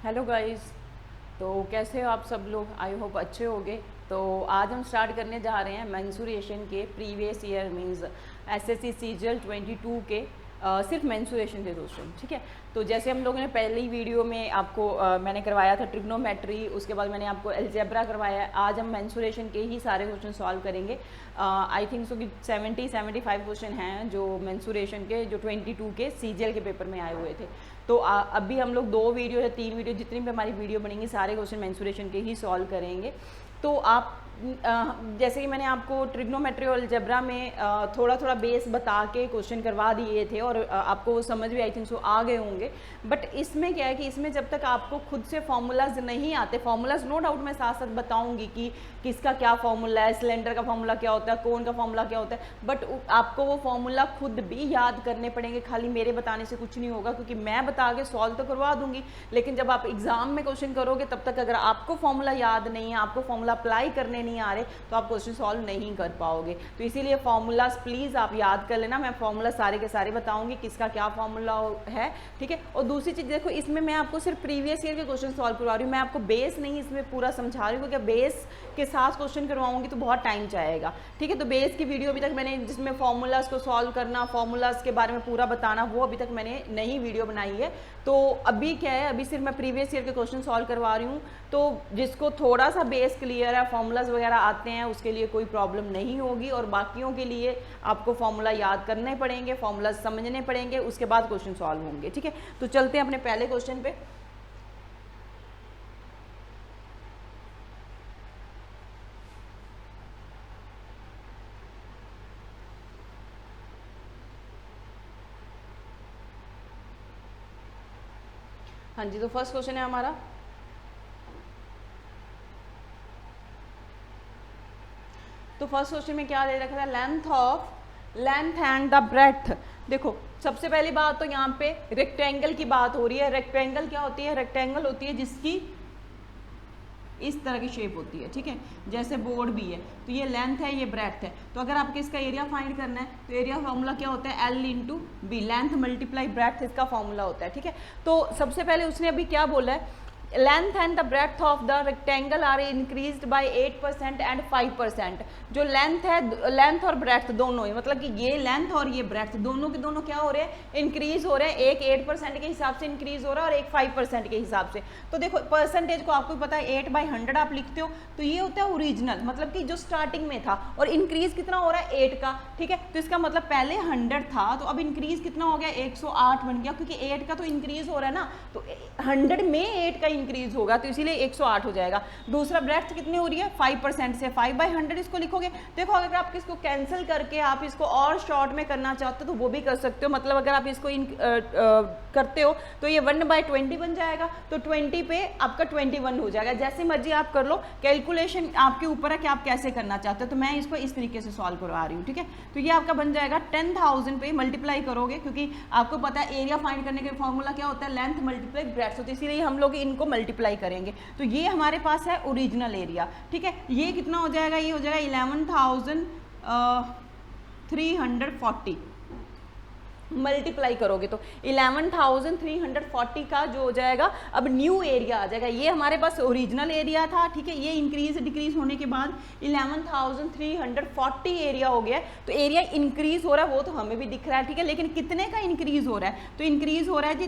Hello guys. तो कैसे हो आप सब लोग? आई होप अच्छे होगे। तो आज हम स्टार्ट करने जा रहे हैं मेंसुरेशन के previous year means SSC CGL 22 के सिर्फ मेंसुरेशन के क्वेश्चन। ठीक है, तो जैसे हम लोगों ने पहली वीडियो में आपको मैंने करवाया था ट्रिग्नोमेट्री, उसके बाद मैंने आपको एल्जेब्रा करवाया। आज हम मेंसुरेशन के ही सारे क्वेश्चन सॉल्व करेंगे। आई थिंक सो कि 70-75 क्वेश्चन हैं जो मेंसुरेशन के, जो 22 के सीजीएल के पेपर में आए हुए थे। तो अभी हम लोग 2 वीडियो या 3 वीडियो, जितनी भी हमारी वीडियो बनेंगी, सारे क्वेश्चन मेंसुरेशन के ही सॉल्व करेंगे। तो आप जैसे कि मैंने आपको ट्रिग्नोमेट्री और अलजेब्रा में थोड़ा थोड़ा बेस बता के क्वेश्चन करवा दिए थे और आपको वो समझ भी आई थिंक सो आ गए होंगे। बट इसमें क्या है कि इसमें जब तक आपको खुद से फॉर्मूलाज नहीं आते, फॉर्मूलाज नो डाउट मैं साथ साथ बताऊंगी कि किसका क्या फॉर्मूला है, सिलेंडर का फॉर्मूला क्या होता है, कोन का फॉर्मूला क्या होता है, बट आपको वो फॉर्मूला खुद भी याद करने पड़ेंगे। खाली मेरे बताने से कुछ नहीं होगा, क्योंकि मैं बता के सॉल्व तो करवा दूंगी, लेकिन जब आप एग्जाम में क्वेश्चन करोगे तब तक अगर आपको फॉर्मूला याद नहीं है, आपको फॉर्मूला अप्लाई करने नहीं आ रहे, तो आप क्वेश्चन सॉल्व नहीं कर पाओगे। तो इसीलिए फॉर्मूलाज प्लीज आप याद कर लेना। मैं फॉर्मूला सारे के सारे बताऊंगी किसका क्या फॉर्मूला है। ठीक है, और दूसरी चीज देखो, इसमें मैं आपको सिर्फ प्रीवियस ईयर के क्वेश्चन सॉल्व करवा रही हूँ, मैं आपको बेस नहीं इसमें पूरा समझा रही हूँ, क्योंकि बेस के साथ क्वेश्चन करवाऊंगी तो बहुत टाइम जाएगा। ठीक है, तो बेस की वीडियो अभी तक मैंने, जिसमें फॉर्मूलाज को सॉल्व करना, फॉर्मूलाज के बारे में पूरा बताना, वो अभी तक मैंने नई वीडियो बनाई है। तो अभी क्या है, अभी सिर्फ मैं प्रीवियस ईयर के क्वेश्चन सॉल्व करवा रही हूँ। तो जिसको थोड़ा सा बेस क्लियर है, फॉर्मूलाज वगैरह आते हैं, उसके लिए कोई प्रॉब्लम नहीं होगी, और बाकियों के लिए आपको फॉर्मूला याद करने पड़ेंगे, फॉर्मूला समझने पड़ेंगे, उसके बाद क्वेश्चन सॉल्व होंगे। ठीक है, तो चलते हैं अपने पहले क्वेश्चन पे। हाँ जी, तो फर्स्ट क्वेश्चन है हमारा, तो फर्स्ट क्वेश्चन में क्या दे रखा था, लेंथ एंड द ब्रेथ। देखो, सबसे पहली बात तो यहाँ पे रेक्टेंगल की बात हो रही है। रेक्टेंगल क्या होती है? रेक्टेंगल होती है जिसकी इस तरह की शेप होती है। ठीक है, जैसे बोर्ड भी है, तो ये लेंथ है, ये ब्रेथ है। तो अगर आपको इसका एरिया फाइंड करना है, तो एरिया फॉर्मूला क्या होता है? L into B, length multiply breadth, इसका फॉर्मूला होता है। ठीक है, तो सबसे पहले उसने अभी क्या बोला है, length and the breadth of the rectangle are increased by 8% and 5%। जो लेंथ है, लेंथ और ब्रेथ दोनों ही, मतलब कि ये लेंथ और ये ब्रेथ दोनों के दोनों क्या हो रहे हैं? इंक्रीज हो रहे हैं। एक 8% के हिसाब से इंक्रीज हो रहा है और एक 5% के हिसाब से। तो देखो, परसेंटेज को आपको पता है 8/100 आप लिखते हो, तो ये होता है ओरिजिनल, मतलब कि जो स्टार्टिंग में था, और इंक्रीज कितना हो रहा है? 8 का। ठीक है, तो इसका मतलब पहले 100 था, तो अब इंक्रीज कितना हो गया? 108 बन गया, क्योंकि 8 का तो इंक्रीज हो रहा है ना, तो 100 में 8 का इंक्रीज होगा, तो इसीलिए 108 हो जाएगा। दूसरा ब्रेथ कितनी हो रही है? 5% से, 5/100 इसको लिखोगे। देखो, अगर आप इसको कैंसिल करके आप इसको और शॉर्ट में करना चाहते हो तो वो भी कर सकते हो। मतलब अगर आप इसको करते हो तो ये 1/20 बन जाएगा, तो 20 पे आपका 21 हो जाएगा। जैसे मर्जी आप कर लो, कैलकुलेशन आपके ऊपर है कि आप कैसे करना चाहते हो। तो मैं इसको इस तरीके से सॉल्व करवा रही हूँ। ठीक है, तो ये आपका बन जाएगा 10,000 पे मल्टीप्लाई करोगे, क्योंकि आपको पता है एरिया फाइंड करने के फॉर्मूला क्या होता है? लेंथ मल्टीप्लाई ब्रेथ, तो इसीलिए हम लोग इनको मल्टीप्लाई करेंगे। तो ये हमारे पास है ओरिजिनल एरिया। ठीक है, ये कितना हो जाएगा? ये हो जाएगा 11,340। मल्टीप्लाई करोगे तो 11,340 का जो हो जाएगा, अब न्यू एरिया आ जाएगा। ये हमारे पास ओरिजिनल एरिया था। ठीक है, ये इंक्रीज डिक्रीज होने के बाद 11,340 एरिया हो गया। तो एरिया इंक्रीज हो रहा है, वो तो हमें भी दिख रहा है। ठीक है, लेकिन कितने का इंक्रीज हो रहा है? तो इंक्रीज हो रहा है जी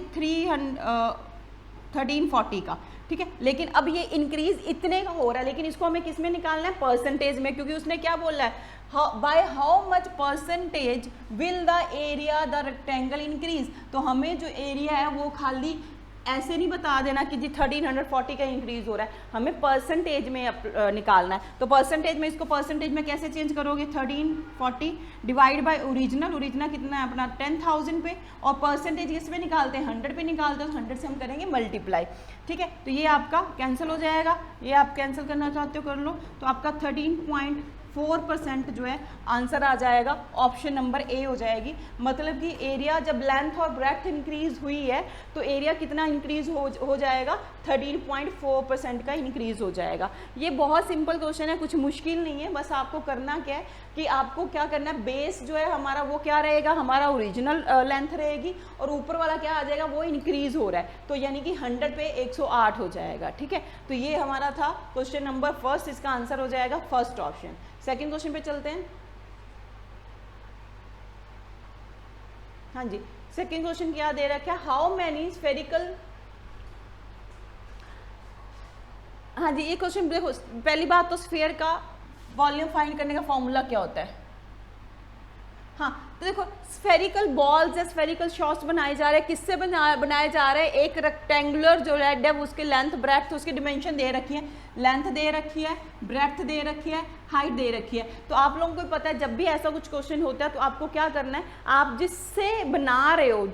1340 का। ठीक है, लेकिन अब ये इंक्रीज इतने का हो रहा है, लेकिन इसको हमें किस में निकालना है? परसेंटेज में, क्योंकि उसने क्या बोला है, by how much percentage will the area the rectangle increase. तो हमें जो एरिया है वो खाली ऐसे नहीं बता देना कि जी 1340 का इंक्रीज हो रहा है, हमें परसेंटेज में निकालना है। तो परसेंटेज में, इसको परसेंटेज में कैसे चेंज करोगे? 1340 डिवाइड बाय ओरिजिनल, ओरिजिनल कितना है अपना? 10,000 पे, और परसेंटेज किस पे निकालते हैं? 100 पे निकालते हैं, तो 100 से हम करेंगे मल्टीप्लाई। ठीक है, तो ये आपका कैंसिल हो जाएगा, ये आप कैंसिल करना चाहते हो कर लो। तो आपका 13.4% जो है आंसर आ जाएगा, ऑप्शन नंबर ए हो जाएगी। मतलब कि एरिया जब लेंथ और ब्रेथ इंक्रीज हुई है, तो एरिया कितना इंक्रीज हो जाएगा? 13.4% का इंक्रीज हो जाएगा। ये बहुत सिंपल क्वेश्चन है, कुछ मुश्किल नहीं है, बस आपको करना क्या है, कि आपको क्या करना है, बेस जो है हमारा वो क्या रहेगा, हमारा ओरिजिनल लेंथ रहेगी और ऊपर वाला क्या आ जाएगा, वो इंक्रीज हो रहा है, तो यानी कि 100 पे 108 हो जाएगा। ठीक है, तो ये हमारा था क्वेश्चन नंबर फर्स्ट, इसका आंसर हो जाएगा फर्स्ट ऑप्शन। सेकेंड क्वेश्चन पे चलते हैं। हाँ जी, सेकेंड क्वेश्चन क्या दे रखा है, हाउ मैनी स्फेरिकल, हाँ जी ये क्वेश्चन देखो, पहली बात तो स्फीयर का वॉल्यूम फाइंड करने का फॉर्मूला क्या होता है। हाँ तो देखो स्फेरिकल बॉल्स या स्फेरिकल शॉट्स बनाए जा रहे हैं, किससे बनाए जा रहे हैं, एक रेक्टेंगुलर जो रेड है उसके लेंथ ब्रेड्थ उसकी डिमेंशन दे रखी है, लेंथ दे रखी है, ब्रेड्थ दे रखी है, हाइट दे रखी है। तो आप लोगों को पता है जब भी ऐसा कुछ क्वेश्चन होता है तो आपको क्या करना है, आप जिससे बना रहे हो,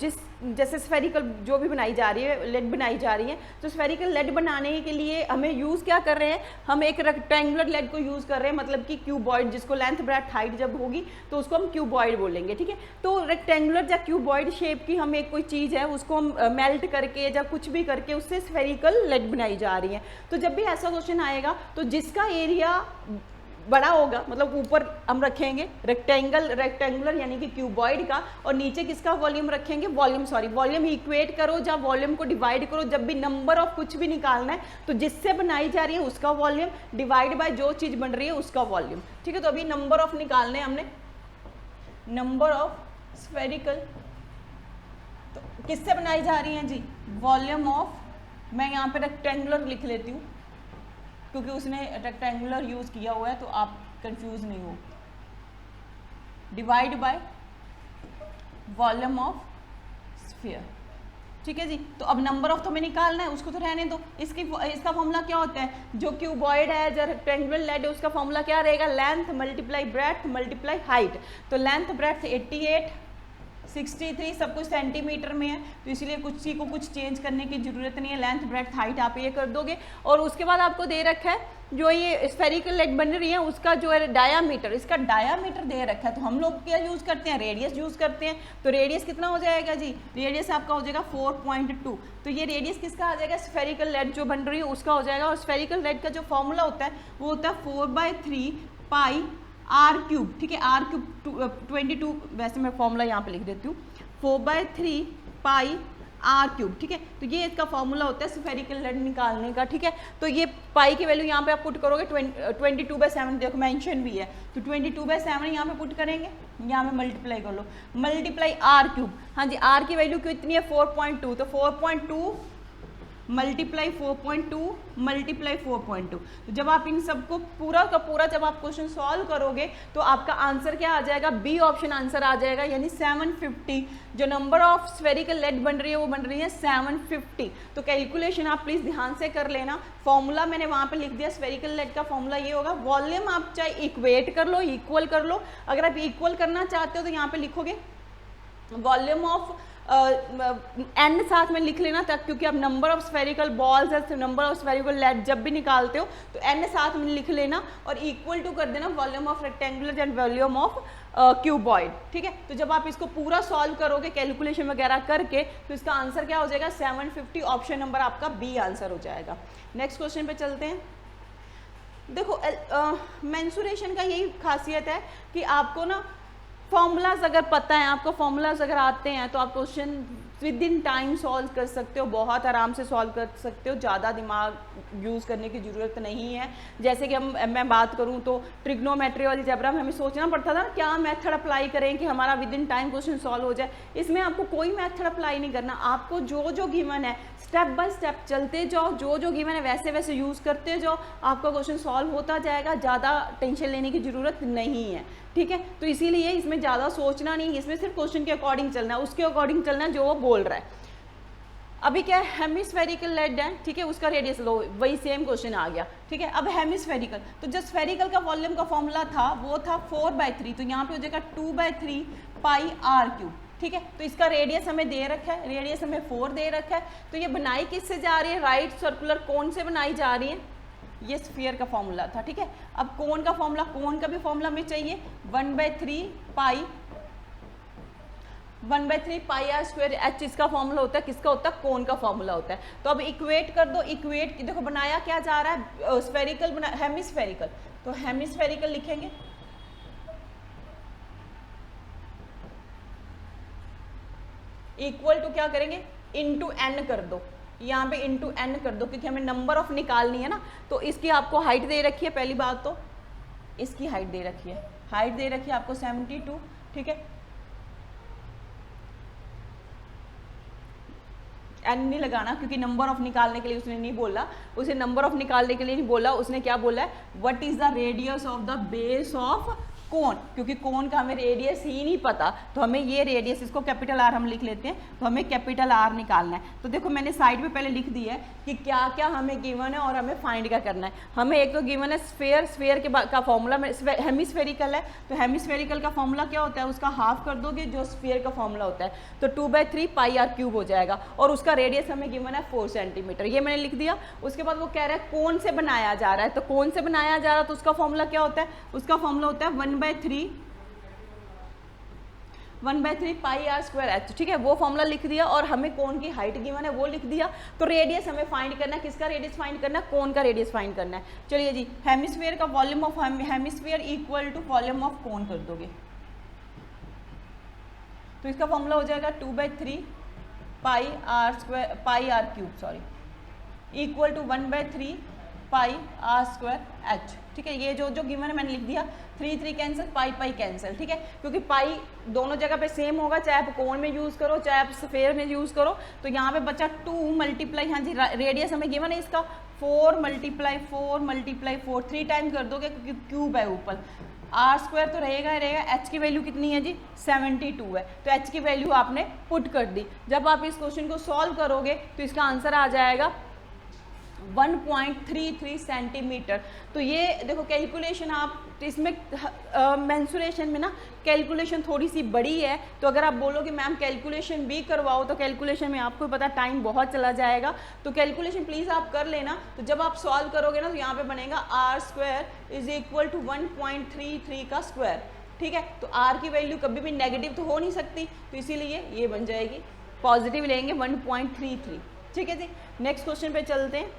जैसे स्फेरिकल जो भी बनाई जा रही है, लेड बनाई जा रही है, तो स्फेरिकल लेड बनाने के लिए हमें यूज़ क्या कर रहे हैं, हम एक रेक्टेंगुलर लेड को यूज़ कर रहे हैं, मतलब कि क्यूबॉइड, जिसको लेंथ ब्रेड्थ हाइट जब होगी तो उसको हम क्यूबॉइड बोलेंगे। ठीक है, तो रेक्टेंगुलर या क्यूबॉइड शेप की हम एक कोई चीज़ है उसको हम मेल्ट करके या कुछ भी करके उससे स्फेरिकल लेड बनाई जा रही है। तो जब भी ऐसा क्वेश्चन आएगा तो जिसका एरिया बड़ा होगा, मतलब ऊपर हम रखेंगे रेक्टेंगुलर यानी कि क्यूबॉइड का, और नीचे किसका वॉल्यूम रखेंगे, वॉल्यूम इक्वेट करो, जब वॉल्यूम को डिवाइड करो, जब भी नंबर ऑफ कुछ भी निकालना है तो जिससे बनाई जा रही है उसका वॉल्यूम डिवाइड बाय जो चीज़ बन रही है उसका वॉल्यूम। ठीक है, तो अभी नंबर ऑफ निकालने हमने, नंबर ऑफ स्फेरिकल तो किससे बनाई जा रही है जी, वॉल्यूम ऑफ, मैं यहाँ पे रेक्टेंगुलर लिख लेती हूँ क्योंकि उसने रेक्टेंगुलर यूज किया हुआ है तो आप कंफ्यूज नहीं हो, divide by volume of sphere. ठीक है जी, तो अब नंबर ऑफ तो हमें निकालना है, उसको तो रहने दो। इसका फॉर्मूला क्या होता है, जो क्यूबॉइड है जो रेक्टेंगुलर लेड है उसका फॉर्मूला क्या रहेगा, length multiply breadth multiply height. तो लेंथ ब्रेड्थ 88 63 सब कुछ सेंटीमीटर में है, तो इसलिए कुछ को कुछ चेंज करने की जरूरत नहीं है, लेंथ ब्रेड्थ हाइट आप ये कर दोगे। और उसके बाद आपको दे रखा है जो ये स्फेरिकल लेड बन रही है उसका जो है डायामीटर, इसका डायामीटर दे रखा है, तो हम लोग क्या यूज़ करते हैं, रेडियस यूज़ करते हैं। तो रेडियस कितना हो जाएगा जी, रेडियस आपका हो जाएगा 4.2। तो ये रेडियस किसका आ जाएगा, स्फेरिकल लेड जो बन रही है उसका हो जाएगा। और स्फेरिकल लेड का जो फॉर्मूला होता है वो होता है 4/3 पाई आर क्यूब। ठीक है, आर क्यूब 22, वैसे मैं फॉर्मूला यहाँ पे लिख देती हूँ, 4/3 पाई आर क्यूब। ठीक है, तो ये इसका फॉर्मूला होता है स्फेरिकल लेड निकालने का। ठीक है, तो ये पाई की वैल्यू यहाँ पे आप पुट करोगे 22/7, देखो मेंशन भी है, तो 22/7 यहाँ पे पुट करेंगे, यहाँ पे मल्टीप्लाई कर लो, मल्टीप्लाई आर क्यूब। हाँ जी, आर की वैल्यू कितनी है 4.2, तो 4.2 मल्टीप्लाई 4.2 मल्टीप्लाई 4.2। तो जब आप इन सबको पूरा का पूरा जब आप क्वेश्चन सॉल्व करोगे तो आपका आंसर क्या आ जाएगा, बी ऑप्शन आंसर आ जाएगा, यानी 750। जो नंबर ऑफ स्फेरिकल लेड बन रही है वो बन रही है 750। तो कैलकुलेशन आप प्लीज ध्यान से कर लेना। फॉर्मूला मैंने वहां पे लिख दिया, स्फेरिकल लेड का फॉर्मूला ये होगा, वॉल्यूम आप चाहे इक्वेट कर लो, इक्वल कर लो। अगर आप इक्वल करना चाहते हो तो यहाँ पे लिखोगे वॉल्यूम ऑफ एन साथ में लिख लेना तक, क्योंकि आप नंबर ऑफ स्फेरिकल बॉल्स है, नंबर ऑफ स्फेरिकल लेड जब भी निकालते हो तो एन साथ में लिख लेना और इक्वल टू कर देना volume of rectangular and volume of cuboid. ठीक है, तो जब आप इसको पूरा सॉल्व करोगे कैलकुलेशन वगैरह करके तो इसका आंसर क्या हो जाएगा 750, ऑप्शन नंबर आपका बी आंसर हो जाएगा। नेक्स्ट क्वेश्चन पे चलते हैं। देखो मेंसुरेशन का यही खासियत है कि आपको ना फॉर्मूलाज अगर पता है, आपको फॉर्मूलाज अगर आते हैं तो आप question with in time solve कर सकते हो, बहुत आराम से सॉल्व कर सकते हो, ज़्यादा दिमाग यूज़ करने की ज़रूरत नहीं है। जैसे कि मैं बात करूं तो ट्रिग्नोमेट्री वाली जबरा में हमें सोचना पड़ता था ना क्या मेथड अप्लाई करें कि हमारा with in time question solve हो जाए। इसमें आपको कोई मेथड अप्लाई नहीं करना, आपको जो गिवन है स्टेप बाय स्टेप चलते जाओ, जो गिवन है वैसे वैसे यूज़ करते जाओ, आपका क्वेश्चन सॉल्व होता जाएगा, ज़्यादा टेंशन लेने की ज़रूरत नहीं है। ठीक है, तो इसीलिए इसमें ज़्यादा सोचना नहीं, इसमें सिर्फ क्वेश्चन के अकॉर्डिंग चलना है, उसके अकॉर्डिंग चलना है जो वो बोल रहा है। अभी क्या है, हेमिस्फेरिकल लेड है, ठीक है, उसका रेडियस लो, वही सेम क्वेश्चन आ गया। ठीक है, अब हेमिस्फेरिकल, तो जो स्फेरिकल का वॉल्यूम का फॉर्मूला था वो था 4/3, तो यहाँ पे हो जाएगा 2/3 पाई आर क्यूब। ठीक है, तो इसका रेडियस हमें दे रखा है, रेडियस हमें 4 दे रखा है। तो ये बनाई किससे जा रही है, राइट सर्कुलर कोन से बनाई जा रही है, ये स्फीयर का फॉर्मूला था। ठीक है, अब कोन का फॉर्मूला, कोन का भी फॉर्मूला हमें चाहिए 1/3 पाई आर स्क्वायर। एच इसका फॉर्मूला होता है, किसका होता है, कोन का फॉर्मूला होता है। तो अब इक्वेट कर दो, इक्वेट देखो बनाया क्या जा रहा है, स्फेरिकल बना, हेमिस्फेरिकल, तो हेमिस्फेरिकल लिखेंगे इक्वल टू क्या करेंगे, इनटू n कर दो, यहाँ पे इनटू n कर दो, क्योंकि हमें नंबर ऑफ निकालनी है ना। तो इसकी आपको हाइट दे रखी है, पहली बात तो इसकी हाइट दे रखी है, हाइट दे रखी है आपको 72, ठीक है। एन नहीं लगाना क्योंकि नंबर ऑफ निकालने के लिए उसने नहीं बोला, उसे नंबर ऑफ निकालने के लिए नहीं बोला, उसने क्या बोला है, what is the radius of the base of cone, क्योंकि कोन का हमें रेडियस ही नहीं पता, तो हमें ये रेडियस, इसको कैपिटल आर हम लिख लेते हैं, तो हमें कैपिटल आर निकालना है। तो देखो मैंने साइड में पहले लिख दिया है कि क्या क्या हमें गिवन है और हमें फाइंड क्या करना है। हमें एक तो गिवन है स्फेयर, स्फेयर के का फॉर्मूला हेमिस्फेरिकल है, तो हेमिस्फेरिकल का फॉर्मूला क्या होता है, उसका हाफ कर दोगे जो स्फेयर का फॉर्मूला होता है, तो 2/3 पाई आर क्यूब हो जाएगा, और उसका रेडियस हमें गिवन है 4 सेंटीमीटर, ये मैंने लिख दिया। उसके बाद वो कह रहा है कौन से बनाया जा रहा है, तो कौन से बनाया जा रहा है, तो उसका फॉर्मूला क्या होता है, उसका फॉर्मूला होता है 1/3 पाई आर स्क्वायर एच, ठीक है, वो फॉर्मूला लिख दिया। और हमें कोन की हाइट गिवन है वो लिख दिया। तो रेडियस हमें फाइंड करना है, किसका रेडियस फाइंड करना है, कोन का रेडियस फाइंड करना है। चलिए जी, हेमिस्फीयर का volume of hemisphere equal to volume of cone कर दोगे, तो इसका फॉर्मूला हो जाएगा 2/3 pi r cube equal to 1/3 pi r square h, ठीक है। ये जो गिवन है मैंने लिख दिया, 3 कैंसिल, पाई कैंसिल, ठीक है, क्योंकि पाई दोनों जगह पे सेम होगा, चाहे आप कोन में यूज़ करो चाहे आप स्फेयर में यूज़ करो। तो यहाँ पे बचा 2 मल्टीप्लाई, हाँ जी रेडियस हमें गिवन है इसका 4 मल्टीप्लाई 4 3 टाइम कर दोगे क्योंकि क्यूब है ऊपर, आर स्क्वायर तो रहेगा ही रहेगा। एच की वैल्यू कितनी है जी, 72 है, तो एच की वैल्यू आपने पुट कर दी। जब आप इस क्वेश्चन को सॉल्व करोगे तो इसका आंसर आ जाएगा 1.33 सेंटीमीटर। तो ये देखो कैलकुलेशन, आप इसमें मेंसुरेशन में ना कैलकुलेशन थोड़ी सी बड़ी है, तो अगर आप बोलोगे मैम कैलकुलेशन भी करवाओ तो कैलकुलेशन में आपको पता टाइम बहुत चला जाएगा, तो कैलकुलेशन प्लीज़ आप कर लेना। तो जब आप सॉल्व करोगे ना तो यहाँ पे बनेगा R square is equal to 1.33 का स्क्वायर, ठीक है। तो आर की वैल्यू कभी भी नेगेटिव तो हो नहीं सकती, तो इसीलिए ये बन जाएगी, पॉजिटिव लेंगे 1.33, ठीक है जी। नेक्स्ट क्वेश्चन पे चलते हैं।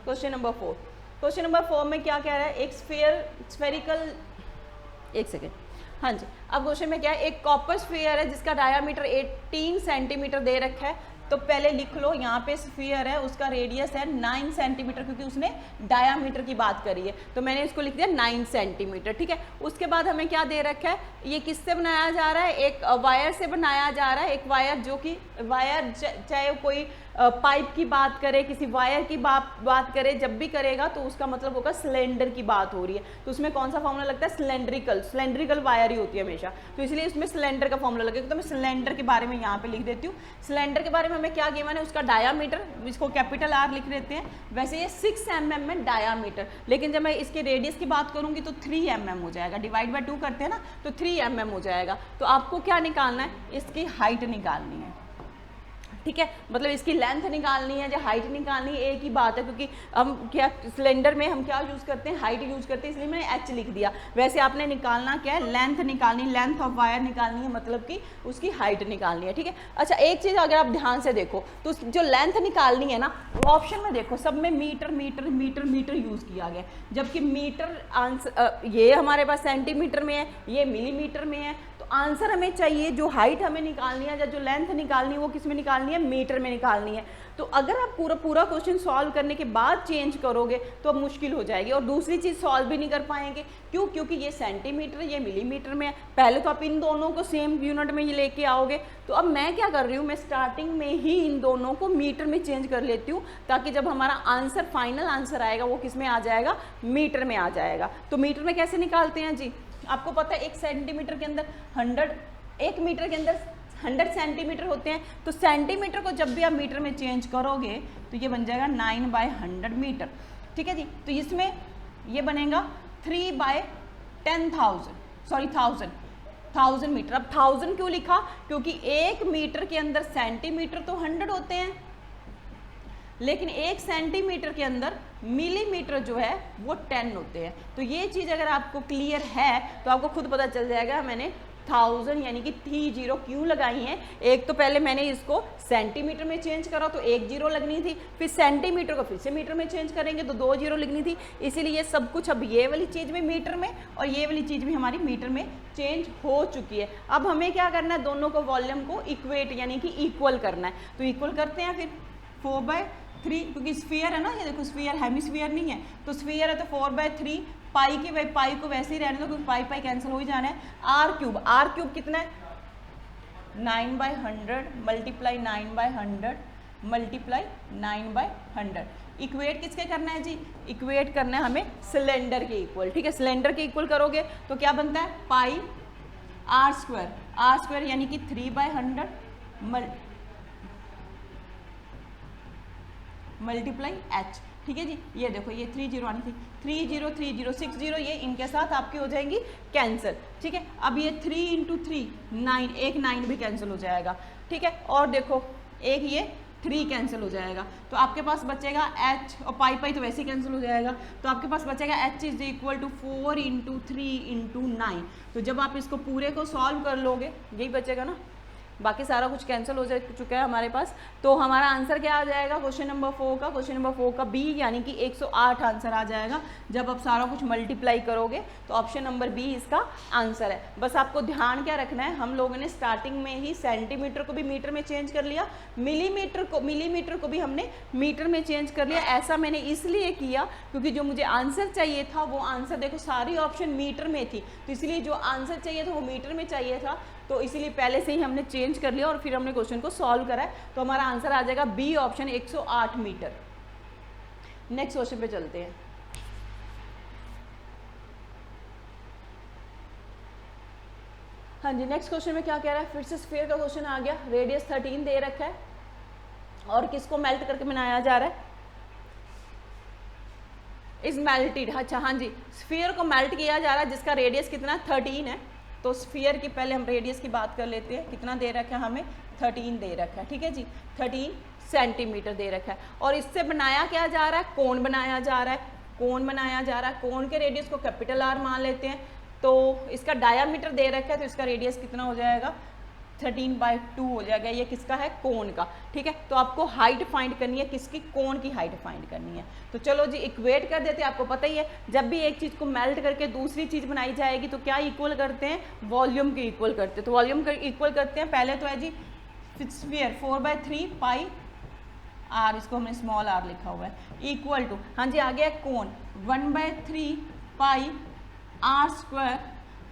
क्वेश्चन नंबर 4, क्वेश्चन नंबर 4 में क्या कह रहा है, एक स्फेरिकल, एक सेकेंड, हाँ जी। अब क्वेश्चन में क्या है, एक कॉपर स्फीयर है जिसका डायामीटर 18 सेंटीमीटर दे रखा है। तो पहले लिख लो, यहाँ पे स्फीयर है उसका रेडियस है 9 सेंटीमीटर, क्योंकि उसने डायामीटर की बात करी है, तो मैंने इसको लिख दिया 9 सेंटीमीटर, ठीक है। उसके बाद हमें क्या दे रखा है, ये किससे बनाया जा रहा है, एक वायर से बनाया जा रहा है। एक वायर जो कि वायर चाहे कोई पाइप की बात करे, किसी वायर की बात करे, जब भी करेगा तो उसका मतलब होगा सिलेंडर की बात हो रही है, तो उसमें कौन सा फॉर्मूला लगता है, सिलेंड्रिकल वायर ही होती है हमेशा, तो इसलिए उसमें सिलेंडर का फॉर्मूला लगेगा। तो मैं सिलेंडर के बारे में यहाँ पे लिख देती हूँ। सिलेंडर के बारे में हमें क्या गिवन है, उसका डायामीटर, इसको कैपिटल आर लिख देते हैं। वैसे ये 6 mm में डायामीटर, लेकिन जब मैं इसके रेडियस की बात करूँगी तो 3 mm हो जाएगा, डिवाइड बाय 2 करते हैं ना, तो 3 mm हो जाएगा। तो आपको क्या निकालना है, इसकी हाइट निकालनी है, ठीक है, मतलब इसकी लेंथ निकालनी है या हाइट निकालनी है, एक ही बात है, क्योंकि हम क्या सिलेंडर में हम क्या यूज़ करते हैं, हाइट यूज़ करते हैं, इसलिए मैंने एच लिख दिया। वैसे आपने निकालना क्या है, लेंथ निकालनी, लेंथ ऑफ वायर निकालनी है, मतलब कि उसकी हाइट निकालनी है, ठीक है। अच्छा, एक चीज़ अगर आप ध्यान से देखो तो जो लेंथ निकालनी है ना, ऑप्शन में देखो सब में metre metre metre metre use किया गया, जबकि मीटर आंसर ये हमारे पास सेंटीमीटर में है, ये मिलीमीटर में है। तो आंसर हमें चाहिए, जो हाइट हमें निकालनी है या जो लेंथ निकालनी है वो किस में निकालनी है, मीटर में निकालनी है। तो अगर आप पूरा क्वेश्चन सॉल्व करने के बाद चेंज करोगे तो अब मुश्किल हो जाएगी, और दूसरी चीज़ सॉल्व भी नहीं कर पाएंगे। क्यों, क्योंकि ये सेंटीमीटर ये मिलीमीटर में है। पहले तो आप इन दोनों को सेम यूनिट में ये लेके आओगे, तो अब मैं क्या कर रही हूँ, मैं स्टार्टिंग में ही इन दोनों को मीटर में चेंज कर लेती हूँ, ताकि जब हमारा आंसर फाइनल आंसर आएगा वो किस में आ जाएगा, मीटर में आ जाएगा। तो मीटर में कैसे निकालते हैं जी, आपको पता है 1 सेंटीमीटर के अंदर 100, 1 मीटर के अंदर 100 सेंटीमीटर होते हैं। तो सेंटीमीटर को जब भी आप मीटर में चेंज करोगे तो ये बन जाएगा 9/100 मीटर, ठीक है जी। तो इसमें ये बनेगा 1000 मीटर। अब 1000 क्यों लिखा, क्योंकि 1 मीटर के अंदर सेंटीमीटर तो 100 होते हैं, लेकिन 1 सेंटीमीटर के अंदर मिलीमीटर जो है वो 10 होते हैं। तो ये चीज़ अगर आपको क्लियर है तो आपको खुद पता चल जाएगा, मैंने 1000 यानी कि 30 क्यों लगाई हैं? एक तो पहले मैंने इसको सेंटीमीटर में चेंज करा तो 1 0 लगनी थी, फिर सेंटीमीटर को फिर से मीटर में चेंज करेंगे तो 2 0 लगनी थी। इसीलिए ये सब कुछ अब ये वाली चीज़ भी मीटर में और ये वाली चीज़ भी हमारी मीटर में चेंज हो चुकी है। अब हमें क्या करना है, दोनों को वॉल्यूम को इक्वेट यानी कि इक्वल करना है। तो इक्वल करते हैं फिर 4/3, क्योंकि स्फीयर है ना, ये देखो स्फीयर हेमिस्फीयर नहीं है, तो स्फीयर है तो 4/3 पाई की भाई पाई को वैसे ही रहने दो क्योंकि पाई पाई कैंसिल हो ही जाना है। आर क्यूब कितना है 9/100 मल्टीप्लाई 9/100 मल्टीप्लाई 9/100। इक्वेट किसके करना है जी? इक्वेट करना है हमें सिलेंडर के इक्वल। ठीक है, सिलेंडर के इक्वल करोगे तो क्या बनता है पाई आर स्क्वायर यानी कि 3/100 मल्टीप्लाई एच। ठीक है जी, ये देखो ये 30 आनी थी, 30 30 60, ये इनके साथ आपकी हो जाएंगी कैंसिल। ठीक है, अब ये 3 × 3 9, एक 9 भी कैंसिल हो जाएगा। ठीक है, और देखो एक ये 3 कैंसिल हो जाएगा तो आपके पास बचेगा h, और पाई पाई तो वैसे ही कैंसिल हो जाएगा, तो आपके पास बचेगा h इज इक्वल टू 4 × 3 × 9। तो जब आप इसको पूरे को सॉल्व कर लोगे यही बचेगा ना, बाकी सारा कुछ कैंसिल हो जा चुका है हमारे पास। तो हमारा आंसर क्या आ जाएगा क्वेश्चन नंबर 4 का? क्वेश्चन नंबर 4 का बी यानी कि 108 आंसर आ जाएगा जब आप सारा कुछ मल्टीप्लाई करोगे। तो ऑप्शन नंबर बी इसका आंसर है। बस आपको ध्यान क्या रखना है, हम लोगों ने स्टार्टिंग में ही सेंटीमीटर को भी मीटर में चेंज कर लिया, मिलीमीटर को भी हमने मीटर में चेंज कर लिया। ऐसा मैंने इसलिए किया क्योंकि जो मुझे आंसर चाहिए था वो आंसर, देखो सारी ऑप्शन मीटर में थी, तो इसलिए जो आंसर चाहिए था वो मीटर में चाहिए था, तो इसीलिए पहले से ही हमने चेंज कर लिया और फिर हमने क्वेश्चन को सॉल्व करा है। तो हमारा आंसर आ जाएगा B option 108 metre. Next question पे चलते हैं। हाँ जी, नेक्स्ट क्वेश्चन में क्या कह रहा है, फिर से स्फीयर का क्वेश्चन आ गया। रेडियस 13 दे रखा है और किसको मेल्ट करके बनाया जा रहा है, इज मेल्टेड। अच्छा हाँ जी, स्फीयर को मेल्ट किया जा रहा है जिसका रेडियस कितना 13 है। तो स्फीयर की पहले हम रेडियस की बात कर लेते हैं, कितना दे रखा है हमें 13 दे रखा है। ठीक है जी, 13 सेंटीमीटर दे रखा है और इससे बनाया क्या जा रहा है, कोन बनाया जा रहा है, कोन बनाया जा रहा है। कोन के रेडियस को कैपिटल आर मान लेते हैं, तो इसका डायामीटर दे रखा है तो इसका रेडियस कितना हो जाएगा 13/2 हो जाएगा। ये किसका है, कोन का। ठीक है, तो आपको हाइट फाइंड करनी है, किसकी, कोन की हाइट फाइंड करनी है। तो चलो जी इक्वेट कर देते हैं। आपको पता ही है जब भी एक चीज़ को मेल्ट करके दूसरी चीज़ बनाई जाएगी तो क्या इक्वल करते हैं, वॉल्यूम के इक्वल करते हैं। तो वॉल्यूम के इक्वल करते हैं। पहले तो है जी स्फीयर 4/3 पाई आर, इसको हमने स्मॉल आर लिखा हुआ है, इक्वल टू, हाँ जी आ गया कोन 1/3 पाई आर स्क्वायर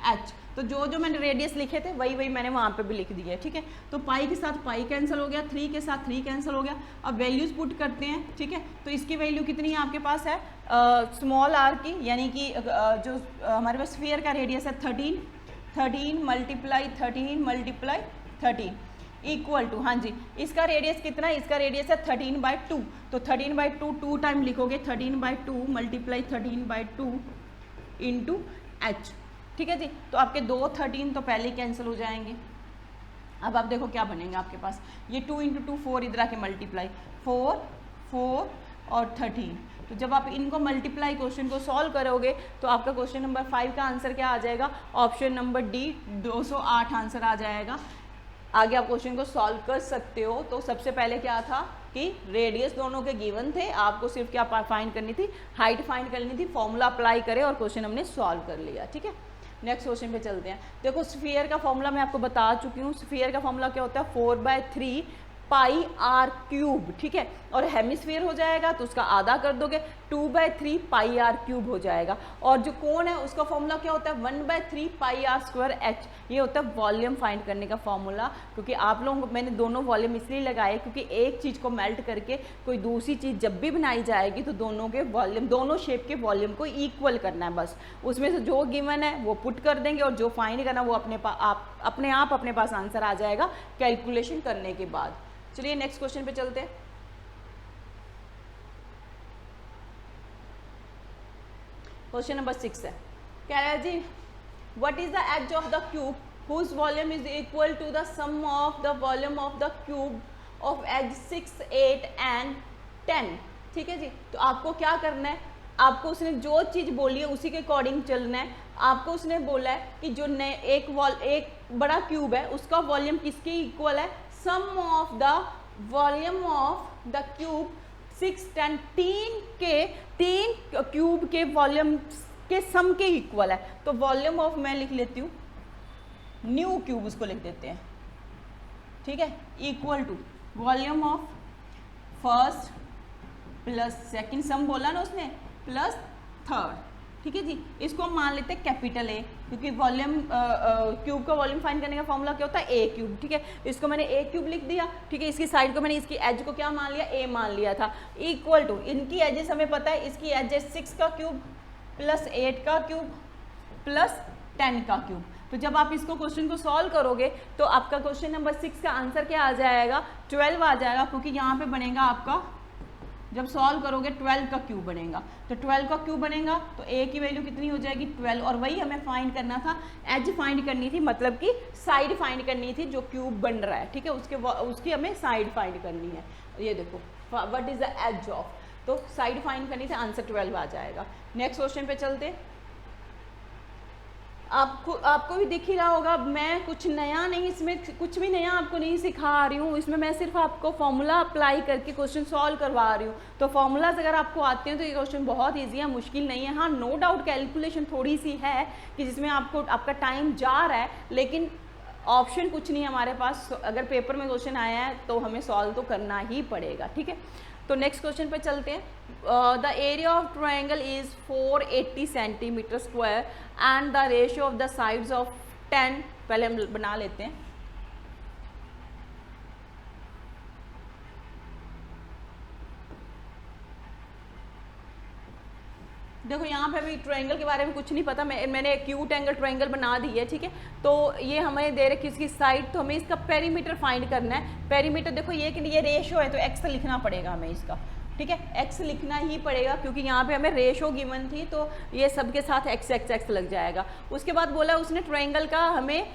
एच। तो जो जो मैंने रेडियस लिखे थे वही मैंने वहाँ पे भी लिख दिया है। ठीक है, तो पाई के साथ पाई कैंसिल हो गया, 3 के साथ 3 कैंसिल हो गया। अब वैल्यूज पुट करते हैं। ठीक है, तो इसकी वैल्यू कितनी है आपके पास है स्मॉल आर की, यानी कि जो हमारे पास स्फीयर का रेडियस है 13 मल्टीप्लाई 13 इक्वल टू, हाँ जी इसका रेडियस कितना है, इसका रेडियस है 13/2। तो 13/2 2 टाइम लिखोगे, 13/2 मल्टीप्लाई 13/2 इंटू एच। ठीक है जी, तो आपके 2 13 तो पहले ही कैंसिल हो जाएंगे। अब आप देखो क्या बनेगा आपके पास, ये 2 × 2 4, इधर आके मल्टीप्लाई 4 और 13। तो जब आप इनको मल्टीप्लाई क्वेश्चन को सॉल्व करोगे तो आपका क्वेश्चन नंबर 5 का आंसर क्या आ जाएगा, ऑप्शन नंबर डी 208 आंसर आ जाएगा। आगे आप क्वेश्चन को सॉल्व कर सकते हो। तो सबसे पहले क्या था कि रेडियस दोनों के गिवन थे, आपको सिर्फ क्या फाइंड करनी थी, हाइट फाइंड करनी थी। फॉर्मूला अप्लाई करें और क्वेश्चन हमने सॉल्व कर लिया। ठीक है, नेक्स्ट क्वेश्चन पे चलते हैं। देखो स्फीयर का फॉर्मूला मैं आपको बता चुकी हूँ। स्फीयर का फॉर्मूला क्या होता है 4/3 पाई आर क्यूब। ठीक है, और हेमिस्फीयर हो जाएगा तो उसका आधा कर दोगे, 2/3 पाई आर क्यूब हो जाएगा। और जो कोण है उसका फॉर्मूला क्या होता है 1/3 पाई आर स्क्वायर एच। ये होता है वॉल्यूम फाइंड करने का फॉर्मूला। क्योंकि आप लोगों को मैंने दोनों वॉल्यूम इसलिए लगाए क्योंकि एक चीज़ को मेल्ट करके कोई दूसरी चीज़ जब भी बनाई जाएगी तो दोनों के वॉल्यूम, दोनों शेप के वॉल्यूम को इक्वल करना है। बस उसमें से जो गिवन है वो पुट कर देंगे और जो फाइंड करना वो अपने आप अपने पास आंसर आ जाएगा कैलकुलेशन करने के बाद। चलिए नेक्स्ट क्वेश्चन पे चलते हैं। क्वेश्चन नंबर 6 है, कह रहा है जी what is the edge of the cube whose volume is equal to the sum of the volume of the cube of edge 6, 8 and 10। ठीक है जी, तो आपको क्या करना है, आपको उसने जो चीज़ बोली है उसी के अकॉर्डिंग चलना है। आपको उसने बोला है कि जो एक बड़ा क्यूब है उसका वॉल्यूम किसके इक्वल है, sum of the volume of the cube 6, 10, तीन क्यूब के वॉल्यूम के सम के इक्वल है। तो वॉल्यूम ऑफ मैं लिख लेती हूँ न्यू क्यूब, उसको लिख देते हैं, ठीक है, equal to volume of first plus second, sum बोला ना उसने, प्लस थर्ड, ठीक है जी। इसको हम मान लेते हैं कैपिटल ए, क्योंकि वॉल्यूम क्यूब का वॉल्यूम फाइंड करने का फॉर्मूला क्या होता है, ए क्यूब, ठीक है। इसको मैंने ए क्यूब लिख दिया, ठीक है। इसकी साइड को मैंने, इसकी एज को क्या मान लिया, ए मान लिया था, इक्वल टू इनकी एजेस हमें पता है, इसकी एज है 6 का क्यूब प्लस 8 का क्यूब प्लस 10 का क्यूब। तो जब आप इसको क्वेश्चन को सॉल्व करोगे तो आपका क्वेश्चन नंबर 6 का आंसर क्या आ जाएगा, 12 आ जाएगा, क्योंकि यहाँ पे बनेगा आपका, जब सॉल्व करोगे 12 का क्यूब बनेगा। तो 12 का क्यूब बनेगा तो ए की वैल्यू कितनी हो जाएगी, 12, और वही हमें फाइंड करना था, एज फाइंड करनी थी, मतलब कि साइड फाइंड करनी थी जो क्यूब बन रहा है, ठीक है, उसकी हमें साइड फाइंड करनी है। ये देखो what is the edge of, तो साइड फाइंड करनी थी, आंसर 12 आ जाएगा। नेक्स्ट क्वेश्चन पे चलते। आपको भी दिख ही रहा होगा, मैं कुछ नया नहीं, इसमें कुछ भी नया आपको नहीं सिखा रही हूँ, इसमें मैं सिर्फ आपको फॉर्मूला अप्लाई करके क्वेश्चन सॉल्व करवा रही हूँ। तो फॉर्मूलाज अगर आपको आते हैं तो ये क्वेश्चन बहुत इजी है, मुश्किल नहीं है। हाँ, नो डाउट कैलकुलेशन थोड़ी सी है कि जिसमें आपका टाइम जा रहा है, लेकिन ऑप्शन कुछ नहीं है हमारे पास। अगर पेपर में क्वेश्चन आया है तो हमें सॉल्व तो करना ही पड़ेगा, ठीक है। तो नेक्स्ट क्वेश्चन पे चलते हैं। The area of triangle is 480 centimetre square and the ratio of the sides of 10, पहले हम बना लेते हैं। देखो यहाँ पे अभी ट्रायंगल के बारे में कुछ नहीं पता, मैंने एक्यूट एंगल ट्रायंगल बना दी है, ठीक है। तो ये हमें दे रहे किसकी साइड, तो हमें इसका पेरीमीटर फाइंड करना है। पेरीमीटर देखो ये रेशो है तो एक्स लिखना पड़ेगा हमें इसका, ठीक है, एक्स लिखना ही पड़ेगा, क्योंकि यहाँ पे हमें रेशो गिवन थी तो ये सबके साथ एक्स एक्स एक्स लग जाएगा। उसके बाद बोला उसने ट्रायंगल का हमें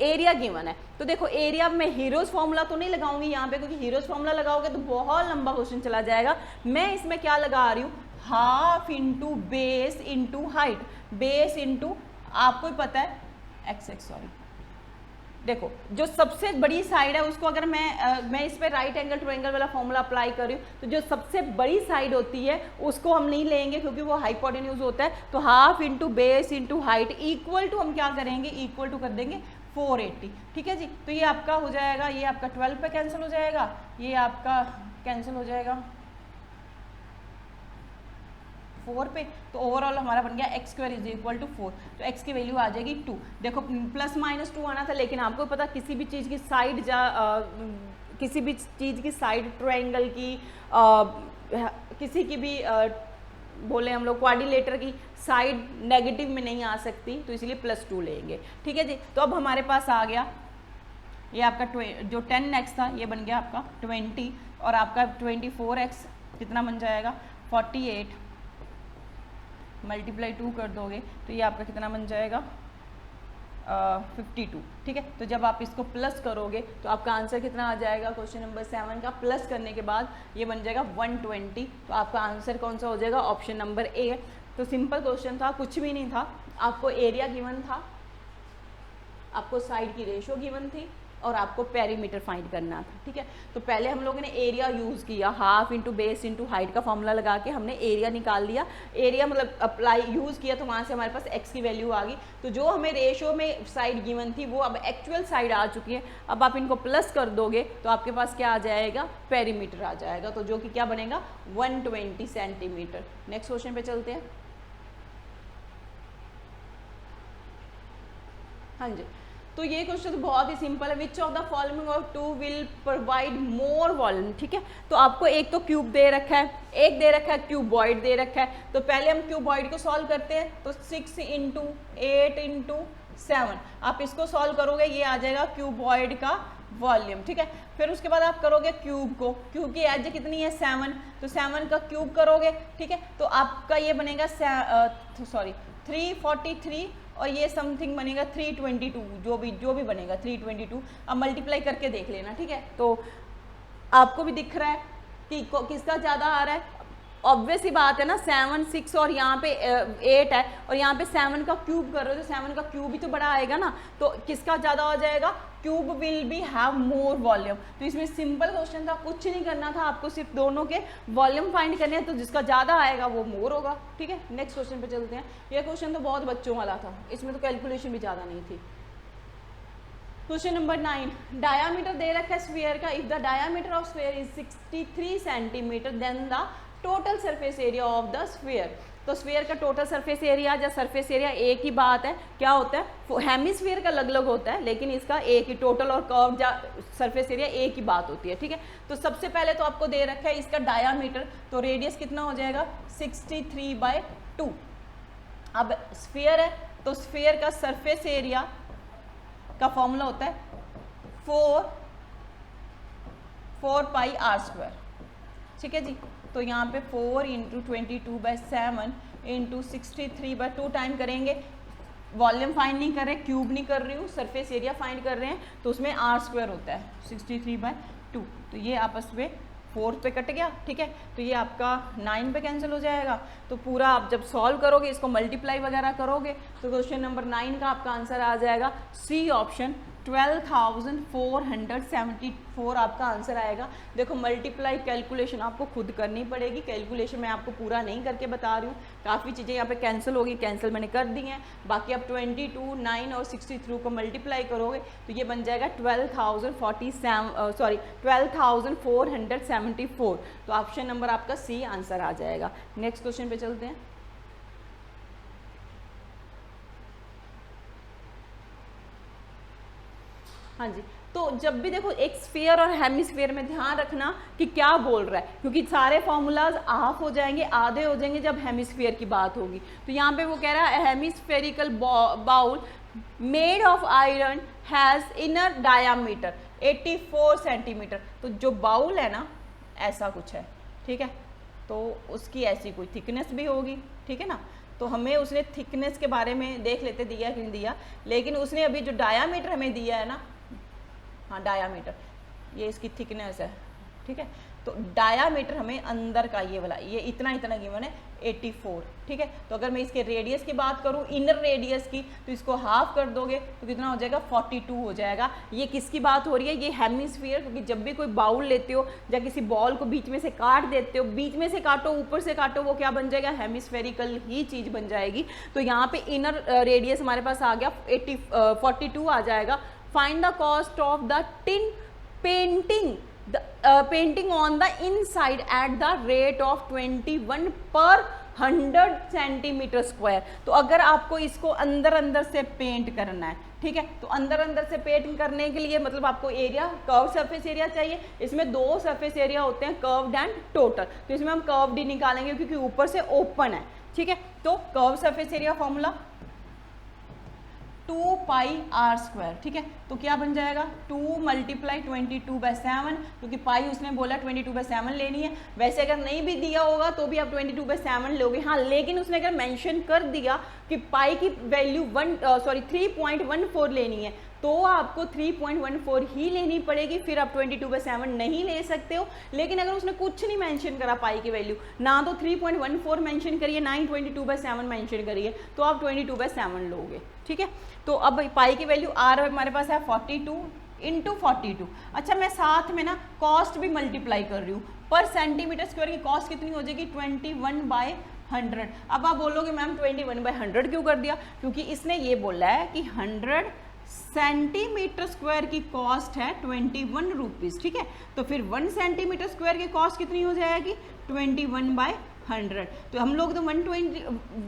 एरिया गिवन है। तो देखो एरिया में हीरोज फॉर्मूला तो नहीं लगाऊंगी यहाँ पे, क्योंकि हीरोज फॉर्मूला लगाओगे तो बहुत लंबा क्वेश्चन चला जाएगा। मैं इसमें क्या लगा रही हूँ, half into base into height, base into आपको ही पता है एक्स एक्स, सॉरी, देखो जो सबसे बड़ी साइड है उसको अगर मैं इस पे राइट एंगल ट्रायंगल वाला फॉर्मूला अप्लाई कर रही हूँ, तो जो सबसे बड़ी साइड होती है उसको हम नहीं लेंगे क्योंकि वो हाइपोटेन्यूज होता है। तो half into base into height equal to हम क्या करेंगे, इक्वल टू कर देंगे 480, ठीक है जी। तो ये आपका हो जाएगा, ये आपका 12 पे कैंसिल हो जाएगा, ये आपका कैंसिल हो जाएगा 4 पे, तो ओवरऑल हमारा बन गया X square is equal to 4। तो एक्स की वैल्यू आ जाएगी 2। देखो प्लस माइनस 2 आना था, लेकिन आपको पता किसी भी चीज़ की साइड किसी भी चीज़ की साइड ट्रायंगल की किसी की भी बोले हम लोग क्वाड्रिलेटर की साइड नेगेटिव में नहीं आ सकती, तो इसलिए +2 लेंगे, ठीक है जी। तो अब हमारे पास आ गया ये आपका जो 10x था ये बन गया आपका 20, और आपका 24x कितना बन जाएगा 48, मल्टीप्लाई 2 कर दोगे तो ये आपका कितना बन जाएगा 52, ठीक है। तो जब आप इसको प्लस करोगे तो आपका आंसर कितना आ जाएगा, क्वेश्चन नंबर 7 का प्लस करने के बाद ये बन जाएगा 120। तो आपका आंसर कौन सा हो जाएगा, ऑप्शन नंबर ए। तो सिंपल क्वेश्चन था, कुछ भी नहीं था, आपको एरिया गिवन था, आपको साइड की रेशियो गिवन थी, और आपको पेरीमीटर फाइंड करना था, ठीक है। तो पहले हम लोगों ने एरिया यूज़ किया, half into base into height का फॉर्मूला लगा के हमने एरिया निकाल लिया। एरिया मतलब अप्लाई यूज़ किया तो वहाँ से हमारे पास एक्स की वैल्यू आ गई। तो जो हमें रेशो में साइड गिवन थी वो अब एक्चुअल साइड आ चुकी है। अब आप इनको प्लस कर दोगे तो आपके पास क्या आ जाएगा, पेरीमीटर आ जाएगा, तो जो कि क्या बनेगा 120 सेंटीमीटर। नेक्स्ट क्वेश्चन पे चलते हैं। हाँ जी, तो ये क्वेश्चन बहुत ही सिंपल है। Which of the following of two will provide more volume, ठीक है। तो आपको एक तो क्यूब दे रखा है, एक दे रखा है क्यूबॉइड दे रखा है। तो पहले हम क्यूबॉइड को सॉल्व करते हैं। तो 6 इंटू 8 इंटू 7, आप इसको सॉल्व करोगे ये आ जाएगा क्यूबॉइड का वॉल्यूम, ठीक है। फिर उसके बाद आप करोगे क्यूब को, क्यूब की एज कितनी है 7, तो 7 का क्यूब करोगे, ठीक है। तो आपका ये बनेगा 343, और ये समथिंग बनेगा 322, जो भी बनेगा 322। अब मल्टीप्लाई करके देख लेना, ठीक है। तो आपको भी दिख रहा है कि किसका ज़्यादा आ रहा है, ऑब्वियस ही बात है ना, 7 6 और यहाँ पे 8 है और यहाँ पे 7 का क्यूब कर रहे हो तो 7 का क्यूब ही तो बड़ा आएगा ना, तो किसका ज़्यादा हो जाएगा, cube will be have more volume. तो इसमें सिंपल क्वेश्चन था, कुछ नहीं करना था आपको, सिर्फ दोनों के वॉल्यूम फाइंड करने हैं, तो जिसका ज़्यादा आएगा वो मोर होगा। ठीक है, नेक्स्ट क्वेश्चन पे चलते हैं। ये क्वेश्चन तो बहुत बच्चों वाला था, इसमें तो कैलकुलेशन भी ज़्यादा नहीं थी। क्वेश्चन नंबर 9, डायामीटर दे रखा है स्फीयर का, if the diameter of sphere is 63 centimetre then the total surface area of the sphere. तो स्फीयर का टोटल सरफेस एरिया या सरफेस एरिया एक ही बात है, क्या होता है, हेमिस्फीयर का अलग अलग होता है, लेकिन इसका एक ही टोटल और कर्व या सरफेस एरिया एक ही बात होती है। ठीक है, तो सबसे पहले तो आपको दे रखा है इसका डायामीटर, तो रेडियस कितना हो जाएगा 63/2। अब स्फीयर है तो स्फीयर का सरफेस एरिया का फॉर्मूला होता है 4 पाई r²। ठीक है जी, तो यहाँ पे 4 × 22/7 × 63/2 टाइम करेंगे। वॉल्यूम फाइंड नहीं कर रहे, क्यूब नहीं कर रही हूँ, सरफेस एरिया फाइंड कर रहे हैं, तो उसमें r² होता है 63/2। तो ये आपस में 4 पे कट गया। ठीक है, तो ये आपका 9 पे कैंसिल हो जाएगा। तो पूरा आप जब सॉल्व करोगे, इसको मल्टीप्लाई वगैरह करोगे, तो क्वेश्चन नंबर 9 का आपका आंसर आ जाएगा सी ऑप्शन, 12,474 आपका आंसर आएगा। देखो मल्टीप्लाई कैलकुलेशन आपको खुद करनी पड़ेगी, कैलकुलेशन मैं आपको पूरा नहीं करके बता रही हूँ, काफ़ी चीज़ें यहाँ पे कैंसिल होगी, कैंसिल मैंने कर दी हैं। बाकी आप 22, 9 और 63 को मल्टीप्लाई करोगे तो ये बन जाएगा 12,474। तो ऑप्शन नंबर आपका सी आंसर आ जाएगा। नेक्स्ट क्वेश्चन पे चलते हैं। हाँ जी, तो जब भी देखो एक स्फीयर और हेमिस्फीयर में ध्यान रखना कि क्या बोल रहा है, क्योंकि सारे फॉर्मूलाज हाफ हो जाएंगे, आधे हो जाएंगे जब हेमिस्फीयर की बात होगी। तो यहाँ पे वो कह रहा है hemispherical bowl made of iron has inner diameter 84 centimetre. तो जो बाउल है ना ऐसा कुछ है, ठीक है, तो उसकी ऐसी कोई थिकनेस भी होगी। ठीक है ना, तो हमें उसने थिकनेस के बारे में देख लेते दिया कि नहीं दिया, लेकिन उसने अभी जो डायामीटर हमें दिया है ना, हाँ डायामीटर, ये इसकी थिकनेस है। ठीक है, तो डायामीटर हमें अंदर का ये वाला, ये इतना इतना गिवन है 84। ठीक है, तो अगर मैं इसके रेडियस की बात करूँ, इनर रेडियस की, तो इसको हाफ कर दोगे तो कितना हो जाएगा 42 हो जाएगा। ये किसकी बात हो रही है, ये हेमिस्फीयर, क्योंकि जब भी कोई बाउल लेते हो या किसी बॉल को बीच में से काट देते हो, बीच में से काटो ऊपर से काटो, वो क्या बन जाएगा, हेमिस्फेरिकल ही चीज़ बन जाएगी। तो यहाँ पे इनर रेडियस हमारे पास आ गया 42 आ जाएगा। Find the cost of the tin painting painting on the inside at the rate of 21 पर 100 सेंटीमीटर स्क्वायर। तो अगर आपको इसको अंदर अंदर से पेंट करना है, ठीक है, तो अंदर अंदर से पेंट करने के लिए मतलब आपको एरिया, कर्व सरफेस एरिया चाहिए। इसमें 2 सरफेस एरिया होते हैं, कर्व्ड एंड टोटल। तो इसमें हम कर्व्ड ही निकालेंगे क्योंकि ऊपर से ओपन है। ठीक है, तो कर्व सरफेस एरिया फॉर्मूला 2 पाई r²। ठीक है, तो क्या बन जाएगा 2 × 22/7, क्योंकि पाई उसने बोला 22/7 लेनी है। वैसे अगर नहीं भी दिया होगा तो भी आप 22/7 लोगे। हाँ, लेकिन उसने अगर मेंशन कर दिया कि पाई की वैल्यू 3.14 लेनी है, तो आपको 3.14 ही लेनी पड़ेगी, फिर आप 22/7 नहीं ले सकते हो। लेकिन अगर उसने कुछ नहीं मेंशन करा पाई की वैल्यू, ना तो 3.14 मेंशन करिए, ना ही 22/7 मेंशन करिए, तो आप 22/7 लोगे। ठीक है, तो अब पाई की वैल्यू आर हमारे पास है 42 × 42। अच्छा, मैं साथ में ना कॉस्ट भी मल्टीप्लाई कर रही हूँ। पर सेंटीमीटर स्क्वायर की कॉस्ट कितनी हो जाएगी 21/100। अब आप बोलोगे मैम 21/100 क्यों कर दिया, क्योंकि इसने ये बोला है कि 100 सेंटीमीटर स्क्वायर की कॉस्ट है 21 रुपीज़। ठीक है, तो फिर 1 सेंटीमीटर स्क्वायर की कॉस्ट कितनी हो जाएगी 21/100। तो हम लोग तो 120,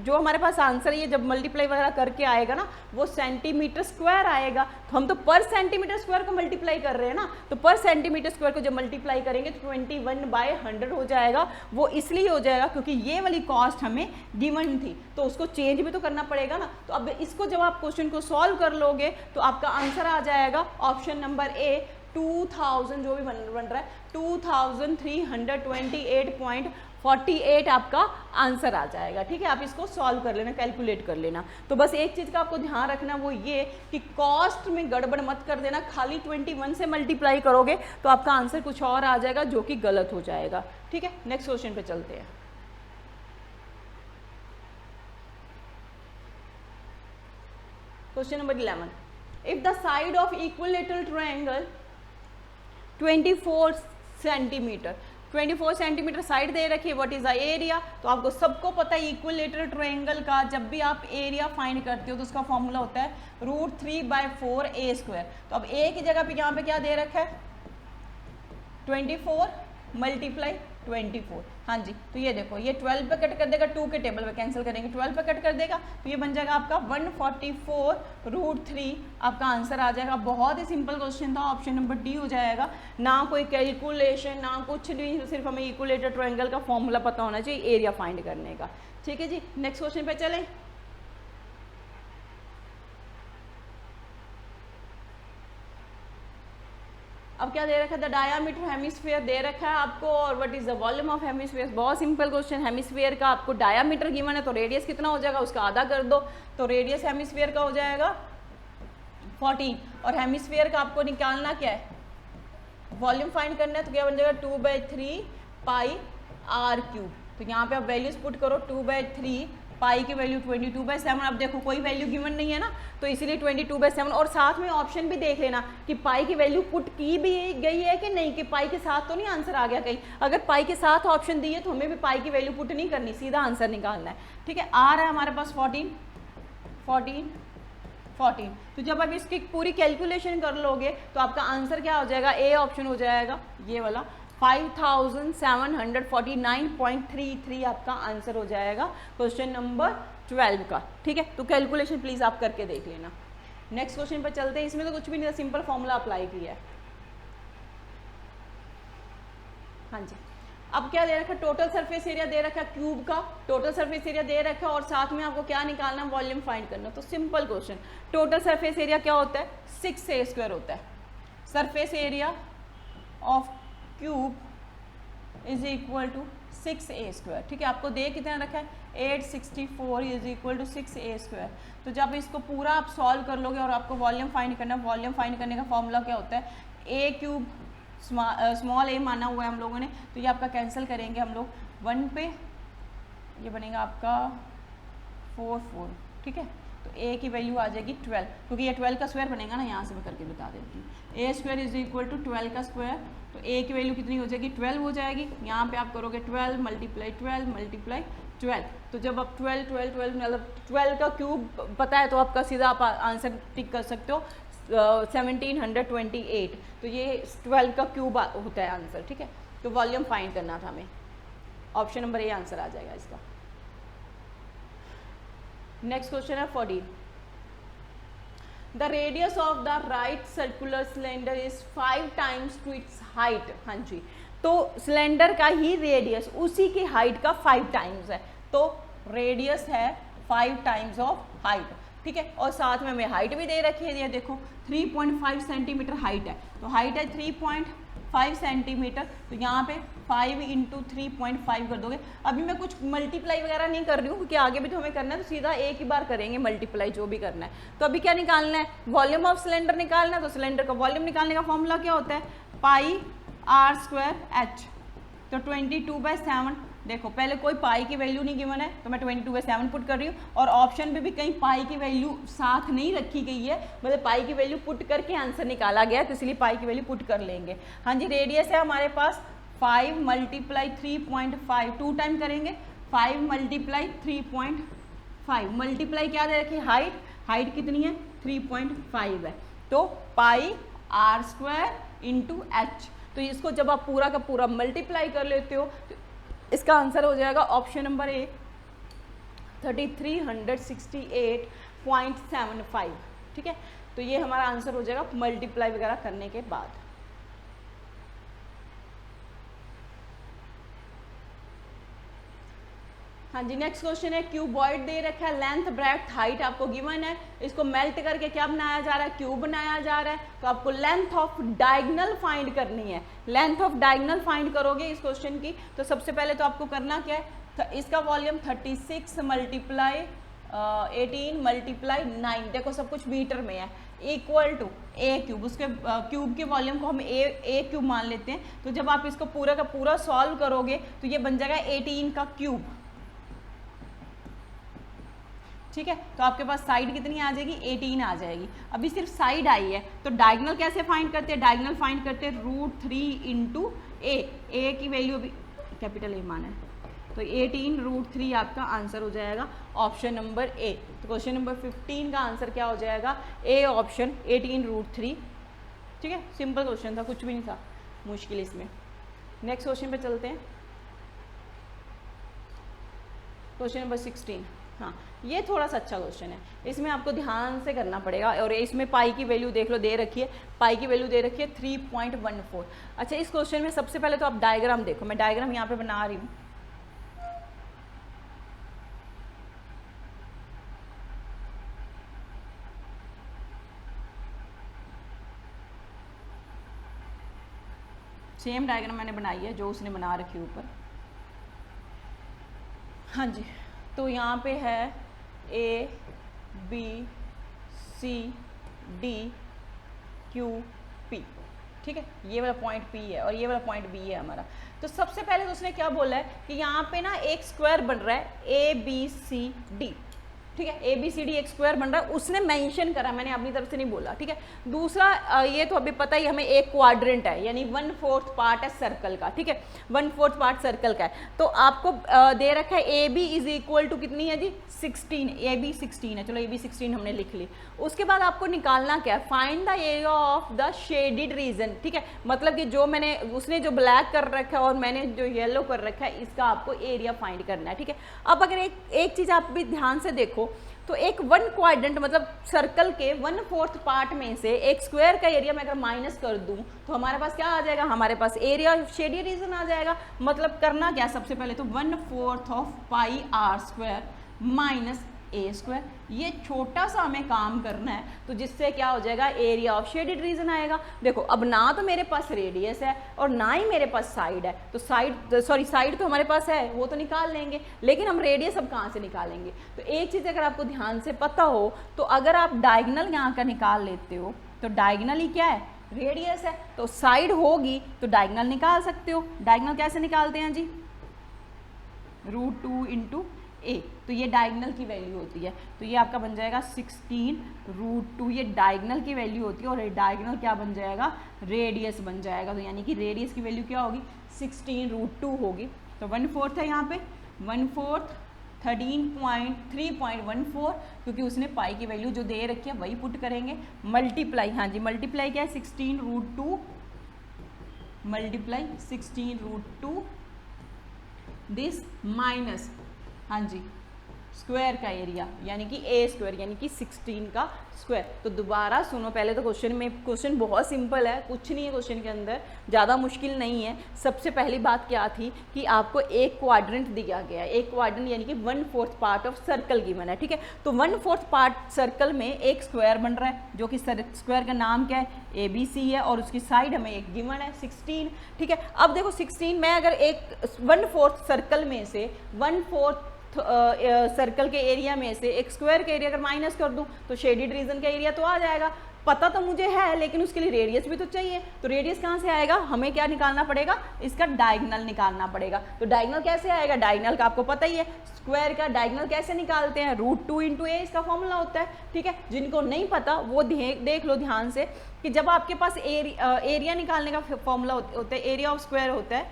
जो हमारे पास आंसर ये जब मल्टीप्लाई वगैरह करके आएगा ना, वो सेंटीमीटर स्क्वायर आएगा। तो हम तो पर सेंटीमीटर स्क्वायर को मल्टीप्लाई कर रहे हैं ना, तो पर सेंटीमीटर स्क्वायर को जब मल्टीप्लाई करेंगे तो 21/100 हो जाएगा। वो इसलिए हो जाएगा क्योंकि ये वाली कॉस्ट हमें गिवन थी, तो उसको चेंज भी तो करना पड़ेगा ना। तो अब इसको जब आप क्वेश्चन को सॉल्व कर लोगे तो आपका आंसर आ जाएगा ऑप्शन नंबर ए, 2000 जो भी बन रहा है 2328.48 आपका आंसर आ जाएगा। ठीक है, आप इसको सॉल्व कर लेना, कैलकुलेट कर लेना। तो बस एक चीज़ का आपको ध्यान रखना, वो ये कि कॉस्ट में गड़बड़ मत कर देना। खाली 21 से मल्टीप्लाई करोगे तो आपका आंसर कुछ और आ जाएगा, जो कि गलत हो जाएगा। ठीक है, नेक्स्ट क्वेश्चन पे चलते हैं। Question number 11, if the side of equilateral triangle 24 centimetre, 24 centimetre side दे रखी है, व्हाट इज द एरिया। तो आपको सबको पता है इक्विलेटरल ट्रायंगल का जब भी आप एरिया फाइंड करते हो तो उसका फॉर्मूला होता है √3/4a²। तो अब a की जगह पे यहाँ पे क्या दे रखा है 24 × 24। हाँ जी, तो ये देखो ये 12 पे कट कर देगा, 2 के टेबल पे कैंसिल करेंगे, 12 पे कट कर देगा, तो ये बन जाएगा आपका 144√3 आपका आंसर आ जाएगा। बहुत ही सिंपल क्वेश्चन था, ऑप्शन नंबर डी हो जाएगा। ना कोई कैलकुलेशन ना कुछ नहीं, सिर्फ हमें इक्विलेटरल ट्रायंगल का फॉर्मूला पता होना चाहिए एरिया फाइंड करने का। ठीक है जी, नेक्स्ट क्वेश्चन पे चलें। अब क्या दे रखा है, द डायामीटर हेमिस्फीयर दे रखा है आपको, और what is the volume of hemisphere. बहुत सिंपल क्वेश्चन, हेमिस्फीयर का आपको डायामीटर गिवन है तो रेडियस कितना हो जाएगा उसका आधा कर दो, तो रेडियस हेमिस्फीयर का हो जाएगा 14, और हेमिस्फीयर का आपको निकालना क्या है, वॉल्यूम फाइंड करना है, तो क्या बन जाएगा 2/3πr³। तो यहाँ पे आप वैल्यूज पुट करो, 2/3 पाई की वैल्यू 22/7। अब देखो कोई वैल्यू गिवन नहीं है ना, तो इसीलिए 22/7, और साथ में ऑप्शन भी देख लेना कि पाई की वैल्यू पुट की भी गई है कि नहीं, कि पाई के साथ तो नहीं आंसर आ गया कहीं। अगर पाई के साथ ऑप्शन दी है तो हमें भी पाई की वैल्यू पुट नहीं करनी, सीधा आंसर निकालना है। ठीक है, आ रहा है हमारे पास 14। तो जब आप इसकी पूरी कैलकुलेशन कर लोगे तो आपका आंसर क्या हो जाएगा, ए ऑप्शन हो जाएगा ये वाला, 5749.33 आपका आंसर हो जाएगा क्वेश्चन नंबर 12 का। ठीक है, तो कैलकुलेशन प्लीज आप करके देख लेना। नेक्स्ट क्वेश्चन पर चलते हैं, इसमें तो कुछ भी नहीं था, सिंपल फॉर्मूला अप्लाई किया है। हाँ जी, अब क्या दे रखा है, टोटल सरफेस एरिया दे रखा है क्यूब का, टोटल सरफेस एरिया दे रखा है, और साथ में आपको क्या निकालना, वॉल्यूम फाइंड करना। तो simple question, total surface area क्या होता है 6a² होता है। Surface area of cube is equal to 6a²। ठीक है, आपको दे कितना रखा है 864 इज इक्वल टू 6a²। तो जब इसको पूरा आप सॉल्व कर लोगे और आपको वॉल्यूम फाइंड करना, वॉल्यूम फाइंड करने का फॉर्मूला क्या होता है, a³ स्मॉल a माना हुआ है हम लोगों ने, तो ये आपका कैंसिल करेंगे हम लोग 1 पे, ये बनेगा आपका 4। ठीक है, तो a की वैल्यू आ जाएगी 12, क्योंकि ये 12 का स्क्वायर बनेगा ना, यहाँ से मैं करके बता देती हूँ। a² इज इक्वल टू 12 का स्क्वायर, तो a की वैल्यू कितनी हो जाएगी 12 हो जाएगी। यहाँ पे आप करोगे 12 × 12 तो जब आप 12 मतलब 12 का क्यूब पता है तो आपका सीधा आप आंसर टिक कर सकते हो 1728। तो ये 12 का क्यूब होता है आंसर। ठीक है, तो वॉल्यूम फाइंड करना था हमें, ऑप्शन नंबर ए आंसर आ जाएगा इसका। नेक्स्ट क्वेश्चन है 14, the radius of the right circular cylinder is 5 times to its height. हाँ जी, तो सिलेंडर का ही रेडियस उसी की हाइट का 5 टाइम्स है, तो रेडियस है 5 टाइम्स ऑफ हाइट। ठीक है, और साथ में हमें हाइट भी दे रखी है, ये देखो 3.5 सेंटीमीटर हाइट है, तो हाइट है 3.5 सेंटीमीटर, तो यहाँ पे 5 × 3.5 कर दोगे। अभी मैं कुछ मल्टीप्लाई वगैरह नहीं कर रही हूँ क्योंकि आगे भी तो हमें करना है, तो सीधा एक ही बार करेंगे मल्टीप्लाई जो भी करना है। तो अभी क्या निकालना है, वॉल्यूम ऑफ सिलेंडर निकालना है, तो सिलेंडर का वॉल्यूम निकालने का फॉर्मूला क्या होता है, πr²h, तो 22/7। देखो पहले कोई पाई की वैल्यू नहीं गिवन है तो मैं 22/7 पुट कर रही हूँ, और ऑप्शन में भी कहीं पाई की वैल्यू साथ नहीं रखी गई है, मतलब पाई की वैल्यू पुट करके आंसर निकाला गया है, तो इसलिए पाई की वैल्यू पुट कर लेंगे। हाँ जी, रेडियस है हमारे पास 5 × 3.5, 2 टाइम करेंगे, 5 × 3.5 मल्टीप्लाई क्या दे रखी, हाइट कितनी है 3.5 है, तो πr² × h। तो इसको जब आप पूरा का पूरा मल्टीप्लाई कर लेते हो तो इसका आंसर हो जाएगा ऑप्शन नंबर ए 3368.75। ठीक है, तो ये हमारा आंसर हो जाएगा मल्टीप्लाई वगैरह करने के बाद। हाँ जी, नेक्स्ट क्वेश्चन है, क्यूबॉइड दे रखा है, लेंथ ब्रेड्थ हाइट आपको गिवन है, इसको मेल्ट करके क्या बनाया जा रहा है, क्यूब बनाया जा रहा है, तो आपको लेंथ ऑफ डायगोनल फाइंड करनी है। लेंथ ऑफ डायगोनल फाइंड करोगे इस क्वेश्चन की, तो सबसे पहले तो आपको करना क्या है, तो इसका वॉल्यूम 36 × 18 × 9, देखो सब कुछ मीटर में है, इक्वल टू a³, उसके क्यूब के वॉल्यूम को हम a³ मान लेते हैं। तो जब आप इसको पूरा का पूरा सॉल्व करोगे तो ये बन जाएगा 18 का क्यूब। ठीक है। तो आपके पास साइड कितनी आ जाएगी, 18 आ जाएगी। अभी सिर्फ साइड आई है तो डायगोनल कैसे फाइंड करते हैं, डायगोनल फाइंड करते हैं √3 इंटू ए की वैल्यू अभी कैपिटल ए माना है तो 18 √3 आपका आंसर हो जाएगा ऑप्शन नंबर ए। तो क्वेश्चन नंबर 15 का आंसर क्या हो जाएगा, ए ऑप्शन 18 √3। ठीक है, सिंपल क्वेश्चन था, कुछ भी नहीं था मुश्किल इसमें। नेक्स्ट क्वेश्चन पे चलते हैं, क्वेश्चन नंबर 16। हाँ, ये थोड़ा सा अच्छा क्वेश्चन है, इसमें आपको ध्यान से करना पड़ेगा। और इसमें पाई की वैल्यू देख लो, दे रखी है, पाई की वैल्यू दे रखी है 3.14। अच्छा, इस क्वेश्चन में सबसे पहले तो आप डायग्राम देखो, मैं डायग्राम यहाँ पे बना रही हूँ। सेम डायग्राम मैंने बनाई है जो उसने बना रखी है ऊपर। हाँ जी, तो यहाँ पे है A B C D Q P। ठीक है, ये वाला पॉइंट P है और ये वाला पॉइंट B है हमारा। तो सबसे पहले तो उसने क्या बोला है कि यहाँ पे ना एक स्क्वायर बन रहा है ABCD। ठीक है, ABCD एक स्क्वायर बन रहा है, उसने मेंशन करा, मैंने अपनी तरफ से नहीं बोला। ठीक है, दूसरा ये तो अभी पता ही हमें एक क्वाड्रेंट है, यानी 1/4 पार्ट है सर्कल का। ठीक है, 1/4 पार्ट सर्कल का है। तो आपको दे रखा है AB इज इक्वल टू कितनी है जी, 16। AB 16 है, चलो AB 16 हमने लिख ली। उसके बाद आपको निकालना क्या है, find the area of the shaded region. ठीक है, मतलब कि जो मैंने, उसने जो ब्लैक कर रखा है और मैंने जो येलो कर रखा है, इसका आपको एरिया फाइंड करना है। ठीक है, अब अगर एक चीज़ आप भी ध्यान से देखो तो एक 1 क्वाड्रेंट मतलब सर्कल के 1/4 पार्ट में से एक स्क्वायर का एरिया मैं अगर माइनस कर दूं तो हमारे पास क्या आ जाएगा, हमारे पास एरिया शेडेड रीजन आ जाएगा। मतलब करना क्या, सबसे पहले तो 1/4 of pi r square minus A square, ये छोटा सा हमें काम करना है, तो जिससे क्या हो जाएगा, एरिया ऑफ शेडेड रीजन आएगा। देखो अब ना तो मेरे पास रेडियस है और ना ही मेरे पास साइड है, तो साइड तो हमारे पास है, वो तो निकाल लेंगे, लेकिन हम रेडियस अब कहाँ से निकालेंगे। तो एक चीज़ अगर आपको ध्यान से पता हो तो अगर आप डायगोनल यहाँ का निकाल लेते हो तो डायगोनल ही क्या है, रेडियस है, तो साइड होगी तो डायगोनल निकाल सकते हो। डायगोनल कैसे निकालते हैं जी, √2 इंटू ए, तो ये डायगोनल की वैल्यू होती है, तो ये आपका बन जाएगा 16 √2, ये डायगोनल की वैल्यू होती है और डायगोनल क्या बन जाएगा, रेडियस बन जाएगा। तो यानी कि रेडियस की वैल्यू क्या होगी, 16 √2 होगी। तो 1/4 है यहाँ पे, 1/4 3.14, क्योंकि उसने पाई की वैल्यू जो दे रखी है वही पुट करेंगे, मल्टीप्लाई, हाँ जी मल्टीप्लाई क्या है, 16 √2 मल्टीप्लाई 16 √2 दिस माइनस, हाँ जी स्क्वायर का एरिया यानी कि ए स्क्वायर यानी कि 16 का स्क्वायर। तो दोबारा सुनो, पहले तो क्वेश्चन बहुत सिंपल है, कुछ नहीं है क्वेश्चन के अंदर, ज़्यादा मुश्किल नहीं है। सबसे पहली बात क्या थी कि आपको एक क्वाड्रेंट दिया गया है, एक क्वाड्रेंट यानी कि 1/4 पार्ट ऑफ सर्कल गिवन है। ठीक है, तो 1/4 पार्ट सर्कल में एक स्क्वायर बन रहा है, जो कि स्क्वायर का नाम क्या है, ABC है, और उसकी साइड हमें एक गिवन है 16। ठीक है, अब देखो 16 में अगर एक 1/4 सर्कल में से 1/4 सर्कल के एरिया में से एक स्क्वायर का एरिया अगर माइनस कर दूं तो शेडेड रीजन का एरिया तो आ जाएगा। पता तो मुझे है, लेकिन उसके लिए रेडियस भी तो चाहिए, तो रेडियस कहाँ से आएगा, हमें क्या निकालना पड़ेगा, इसका डायगोनल निकालना पड़ेगा। तो डायगोनल कैसे आएगा, डायगोनल का आपको पता ही है, स्क्वायर का डायगोनल कैसे निकालते हैं, √2 इंटू ए इसका फॉर्मूला होता है। ठीक है, जिनको नहीं पता वो देख लो ध्यान से कि जब आपके पास एरिया निकालने का फॉर्मूला होता है, एरिया ऑफ स्क्वायर होता है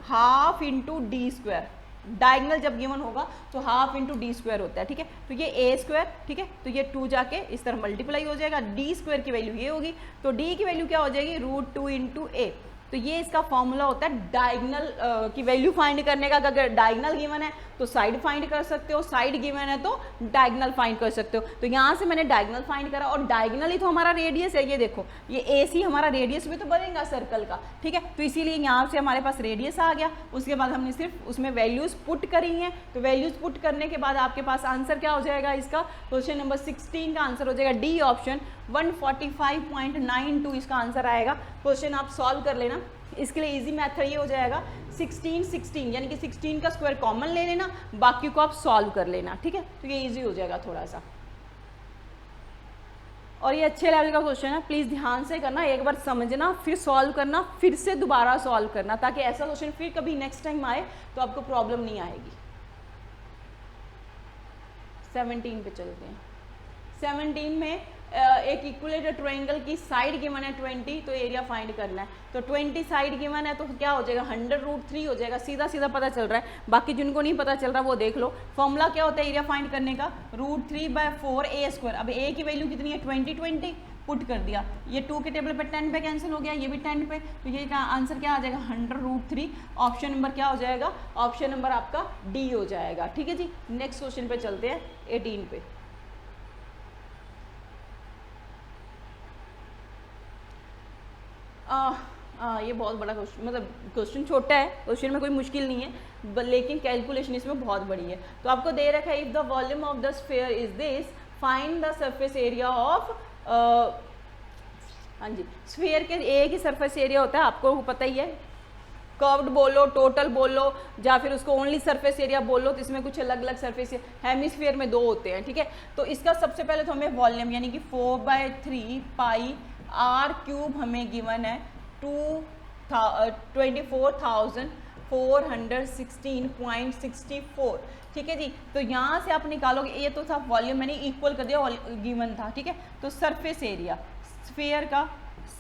½ इंटू डी स्क्वायर, डायगोनल जब गिवन होगा तो ½ इंटू डी स्क्वायर होता है। ठीक है, तो ये ए स्क्वायर, ठीक है, तो ये 2 जाके इस तरह मल्टीप्लाई हो जाएगा, डी स्क्वायर की वैल्यू ये होगी, तो डी की वैल्यू क्या हो जाएगी, √2 इंटू ए। तो ये इसका फॉर्मूला होता है डायगोनल की वैल्यू फाइंड करने का। अगर डायगोनल गिवन है तो साइड फाइंड कर सकते हो, साइड गिवन है तो डायगोनल फाइंड कर सकते हो। तो यहाँ से मैंने डायगोनल फाइंड करा, और डायगोनल ही तो हमारा रेडियस है, ये देखो ये AC हमारा रेडियस भी तो बनेगा सर्कल का। ठीक है, तो इसीलिए यहाँ से हमारे पास रेडियस आ गया। उसके बाद हमने सिर्फ उसमें वैल्यूज पुट करी हैं, तो वैल्यूज पुट करने के बाद आपके पास आंसर क्या हो जाएगा, इसका क्वेश्चन नंबर 16 का आंसर हो जाएगा डी ऑप्शन, 145.92 इसका आंसर आएगा। क्वेश्चन आप सॉल्व कर लेना, इसके लिए इजी मेथड ये हो जाएगा 16 यानी कि 16 का स्क्वायर कॉमन ले लेना, बाकी को आप सॉल्व कर लेना। ठीक है, तो ये इजी हो जाएगा थोड़ा सा, और ये अच्छे लेवल का क्वेश्चन है, प्लीज़ ध्यान से करना, एक बार समझना फिर सॉल्व करना, फिर से दोबारा सॉल्व करना, ताकि ऐसा क्वेश्चन फिर कभी नेक्स्ट टाइम आए तो आपको प्रॉब्लम नहीं आएगी। 17 पे चलते हैं। 17 में एक इक्विलेटरल ट्रायंगल की साइड गिवन है 20, तो एरिया फाइंड करना है। तो 20 साइड गिवन है तो क्या हो जाएगा 100√3 हो जाएगा, सीधा सीधा पता चल रहा है। बाकी जिनको नहीं पता चल रहा वो देख लो। फॉर्मूला क्या होता है एरिया फाइंड करने का, √3/4a²। अब a की वैल्यू कितनी है 20 पुट कर दिया, ये 2 के टेबल पे 10 पे कैंसिल हो गया, ये भी 10 पे, तो ये आंसर क्या आ जाएगा 100√3। ऑप्शन नंबर क्या हो जाएगा, ऑप्शन नंबर आपका डी हो जाएगा। ठीक है जी। नेक्स्ट क्वेश्चन पे चलते हैं 18 पे। ये बहुत बड़ा क्वेश्चन, मतलब क्वेश्चन छोटा है, क्वेश्चन में कोई मुश्किल नहीं है, लेकिन कैलकुलेशन इसमें बहुत बड़ी है। तो आपको दे रखा है if the volume of the sphere is this, find the surface area of, हाँ जी, स्फीयर के ए की सरफेस एरिया होता है, आपको पता ही है। कर्व्ड बोलो, टोटल बोलो, या फिर उसको ओनली सरफेस एरिया बोलो, तो इसमें कुछ अलग अलग सरफेस हेमिस्फीयर में 2 होते हैं। ठीक है, तो इसका सबसे पहले तो हमें वॉल्यूम यानी कि 4/3 पाई r³ हमें गिवन है 24,416.64। ठीक है जी। तो यहाँ से आप निकालोगे, ये तो था वॉल्यूम मैंने इक्वल कर दिया, गिवन था। ठीक है, तो सरफेस एरिया स्फीयर का,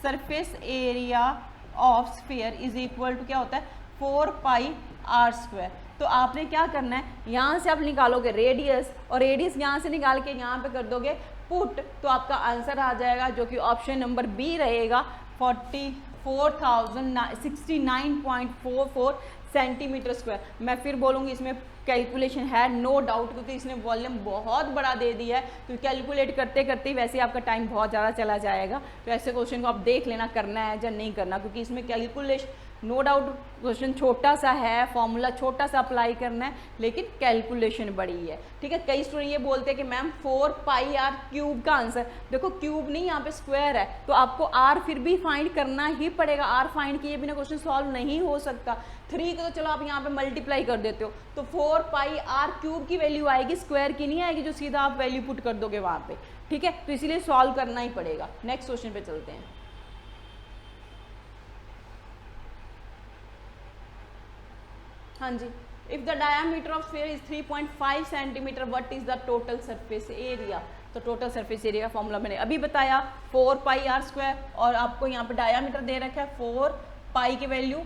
surface area of sphere is equal to क्या होता है 4πr²। तो आपने क्या करना है, यहाँ से आप निकालोगे रेडियस, और रेडियस यहाँ से निकाल के यहाँ पे कर दोगे पुट, तो आपका आंसर आ जाएगा जो कि ऑप्शन नंबर बी रहेगा 44,069.44 सेंटीमीटर स्क्वायर। मैं फिर बोलूँगी इसमें कैलकुलेशन है नो डाउट, क्योंकि इसने वॉल्यूम बहुत बड़ा दे दिया है, तो कैलकुलेट करते करते वैसे ही आपका टाइम बहुत ज़्यादा चला जाएगा। तो ऐसे क्वेश्चन को आप देख लेना करना है या नहीं करना, क्योंकि इसमें कैलकुलेशन नो डाउट क्वेश्चन छोटा सा है, फॉर्मूला छोटा सा अप्लाई करना है, लेकिन कैलकुलेशन बड़ी है। ठीक है, कई स्टूडेंट ये बोलते हैं कि मैम 4πr³ का आंसर, देखो क्यूब नहीं यहाँ पे स्क्वायर है, तो आपको r फिर भी फाइंड करना ही पड़ेगा। r फाइंड किए बिना क्वेश्चन सॉल्व नहीं हो सकता। 3 को तो चलो आप यहाँ पे मल्टीप्लाई कर देते हो, तो 4πr³ की वैल्यू आएगी, स्क्वायर की नहीं आएगी, जो सीधा आप वैल्यू पुट कर दोगे वहाँ पे। ठीक है, तो इसीलिए सॉल्व करना ही पड़ेगा। नेक्स्ट क्वेश्चन पे चलते हैं। हाँ जी, if the diameter of sphere is 3.5 centimetre, what is the total surface area. तो टोटल सरफेस एरिया का फॉर्मूला मैंने अभी बताया 4πr², और आपको यहाँ पे डायमीटर दे रखा है 4π की वैल्यू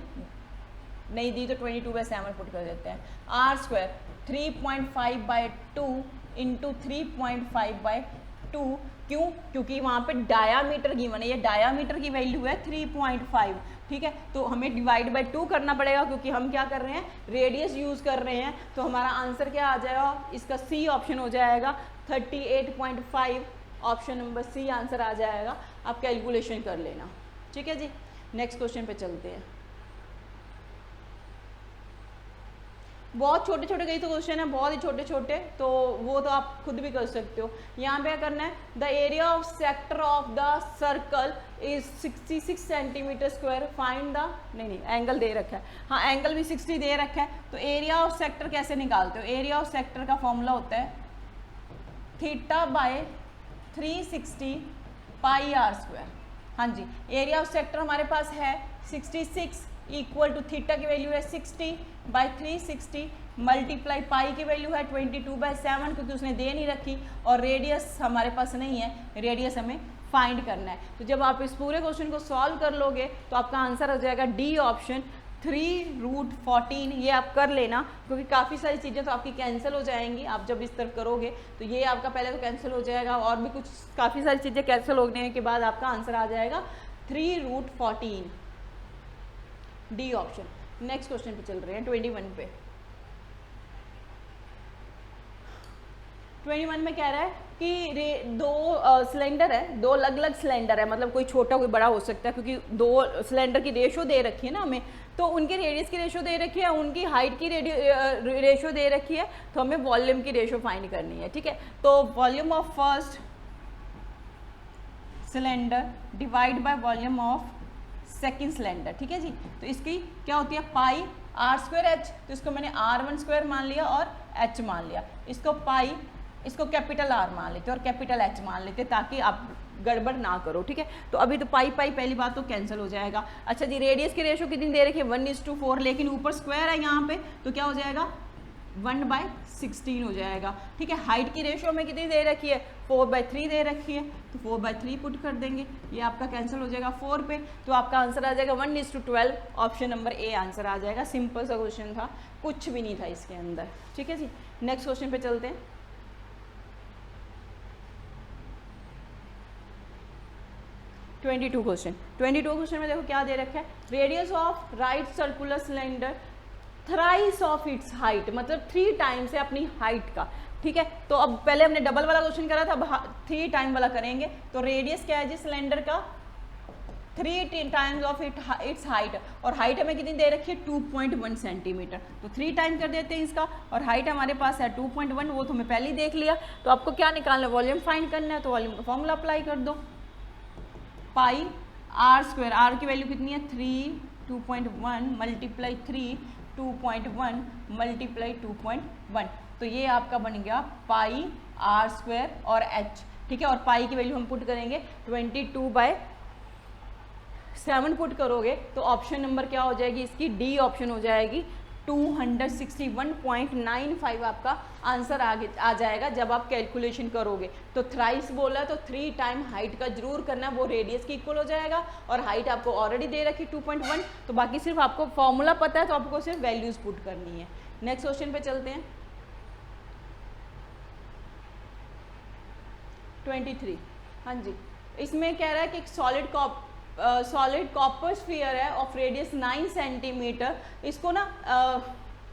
नहीं दी तो 22/7 पुट कर देते हैं, r² 3.5/2 इंटू 3.5/2। क्यों, क्योंकि वहाँ पे डायामीटर गिवन है, ये डायामीटर की वैल्यू है 3.5। ठीक है, तो हमें डिवाइड बाय 2 करना पड़ेगा, क्योंकि हम क्या कर रहे हैं रेडियस यूज़ कर रहे हैं। तो हमारा आंसर क्या आ जाएगा, इसका सी ऑप्शन हो जाएगा 38.5। ऑप्शन नंबर सी आंसर आ जाएगा, आप कैलकुलेशन कर लेना। ठीक है जी, नेक्स्ट क्वेश्चन पे चलते हैं। बहुत छोटे छोटे कई तो क्वेश्चन है, बहुत ही छोटे छोटे, तो वो तो आप खुद भी कर सकते हो। यहाँ पे क्या करना है, the area of sector of the circle is 66 centimetre square, find the, नहीं एंगल दे रखा है, हाँ एंगल भी 60 दे रखा है। तो एरिया ऑफ सेक्टर कैसे निकालते हो, एरिया ऑफ सेक्टर का फॉर्मूला होता है θ/360πr²। हाँ जी, एरिया ऑफ सेक्टर हमारे पास है 66 इक्वल टू थीटा की वैल्यू है 60/360 मल्टीप्लाई पाई की वैल्यू है 22/7, क्योंकि उसने दे नहीं रखी, और रेडियस हमारे पास नहीं है, रेडियस हमें फाइंड करना है। तो जब आप इस पूरे क्वेश्चन को सॉल्व कर लोगे तो आपका आंसर हो जाएगा डी ऑप्शन 3√14। ये आप कर लेना, क्योंकि काफ़ी सारी चीज़ें तो आपकी कैंसिल हो जाएंगी आप जब इस तरफ करोगे, तो ये आपका पहले तो कैंसिल हो जाएगा, और भी कुछ काफ़ी सारी चीज़ें कैंसिल होने के बाद आपका आंसर आ जाएगा 3√14, डी ऑप्शन। नेक्स्ट क्वेश्चन पे चल रहे हैं 21 पे। 21 में कह रहा है कि दो सिलेंडर है, दो अलग अलग सिलेंडर है, मतलब कोई छोटा कोई बड़ा हो सकता है, क्योंकि दो सिलेंडर की रेशो दे रखी है ना हमें, तो उनके रेडियस की रेशो दे रखी है, उनकी हाइट की रेशो दे रखी है, तो हमें वॉल्यूम की रेशो फाइंड करनी है। ठीक है, तो volume of first cylinder divide by volume of second cylinder. ठीक है जी, तो इसकी क्या होती है पाई r²h, तो इसको मैंने r1² मान लिया और h मान लिया, इसको पाई, इसको कैपिटल R मान लेते और कैपिटल H मान लेते, ताकि आप गड़बड़ ना करो। ठीक है, तो अभी तो पाई पहली बात तो कैंसिल हो जाएगा। अच्छा जी, रेडियस की रेशो कितनी दे रखी है 1:4, लेकिन ऊपर स्क्वायर है यहाँ पे, तो क्या हो जाएगा 1/16 हो जाएगा। ठीक है, हाइट की रेशियो में कितनी दे रखी है, 4/3 दे रखी है, तो 4/3 पुट कर देंगे, ये आपका कैंसिल हो जाएगा 4 पे, तो आपका आंसर आ जाएगा 1:12। ऑप्शन नंबर ए आंसर आ जाएगा। सिंपल सा क्वेश्चन था, कुछ भी नहीं था इसके अंदर। ठीक है जी, नेक्स्ट क्वेश्चन पे चलते हैं। 22 क्वेश्चन में देखो क्या दे रखा है, radius of right circular cylinder thrice of its height, मतलब 3 टाइम्स है अपनी हाइट का। ठीक है, तो अब पहले हमने डबल वाला क्वेश्चन करा था, अब 3 टाइम वाला करेंगे। तो रेडियस क्या है जी सिलेंडर का, 3 टाइम्स ऑफ इट्स हाइट, और हाइट हमें कितनी दे रखी है 2.1 सेंटीमीटर, तो 3 टाइम कर देते हैं इसका, और हाइट हमारे पास है 2.1, वो तो हमें पहले ही देख लिया। तो आपको क्या निकालना है, वॉल्यूम फाइंड करना है, तो वॉल्यूम का फॉर्मूला अप्लाई कर दो, पाई आर स्क्वायर, आर की वैल्यू कितनी है 3, 2.1 मल्टीप्लाई 3, 2.1 मल्टीप्लाई 2.1, तो ये आपका बन गया पाई आर स्क्वायर और एच। ठीक है, और पाई की वैल्यू हम पुट करेंगे 22/7 पुट करोगे तो ऑप्शन नंबर क्या हो जाएगी इसकी, डी ऑप्शन हो जाएगी। 261.95 आपका आंसर आ जाएगा जब आप कैलकुलेशन करोगे। तो थ्राइस बोला तो 3 टाइम हाइट का जरूर करना, वो रेडियस की इक्वल हो जाएगा, और हाइट आपको ऑलरेडी दे रखी 2.1, तो बाकी सिर्फ आपको फॉर्मूला पता है, तो आपको सिर्फ वैल्यूज पुट करनी है। नेक्स्ट क्वेश्चन पे चलते हैं। 23, हाँ जी, इसमें कह रहा है कि एक सॉलिड कॉपर स्फीयर है ऑफ रेडियस 9 सेंटीमीटर। इसको ना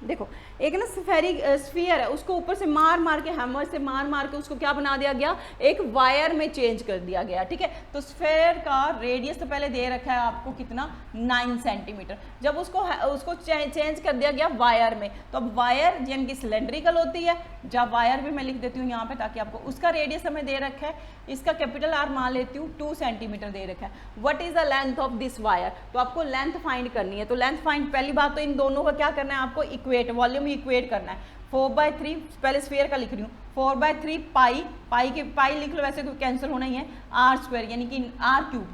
देखो, एक ना स्फीयर है, उसको ऊपर से मार के हैमर से मार के उसको क्या बना दिया गया, एक वायर में चेंज कर दिया गया। ठीक है, तो स्फीयर का रेडियस तो पहले दे रखा है आपको कितना 9 सेंटीमीटर, जब उसको चेंज कर दिया गया वायर में, तो अब वायर यानी कि सिलेंड्रिकल होती है, जब वायर भी मैं लिख देती हूँ यहाँ पे ताकि आपको, उसका रेडियस हमें दे रखा है, इसका कैपिटल आर मान लेती हूँ 2 सेंटीमीटर दे रखा है। What is the length of this wire, तो आपको लेंथ फाइंड करनी है। तो लेंथ फाइंड, पहली बात तो इन दोनों का क्या करना है आपको, इक्वेट, वॉल्यूम इक्वेट करना है। 4/3 पहले स्फीयर का लिख रही हूँ, 4/3 पाई लिख लो, वैसे तो कैंसिल होना ही है, आर स्क्वायर यानी कि आर क्यूब,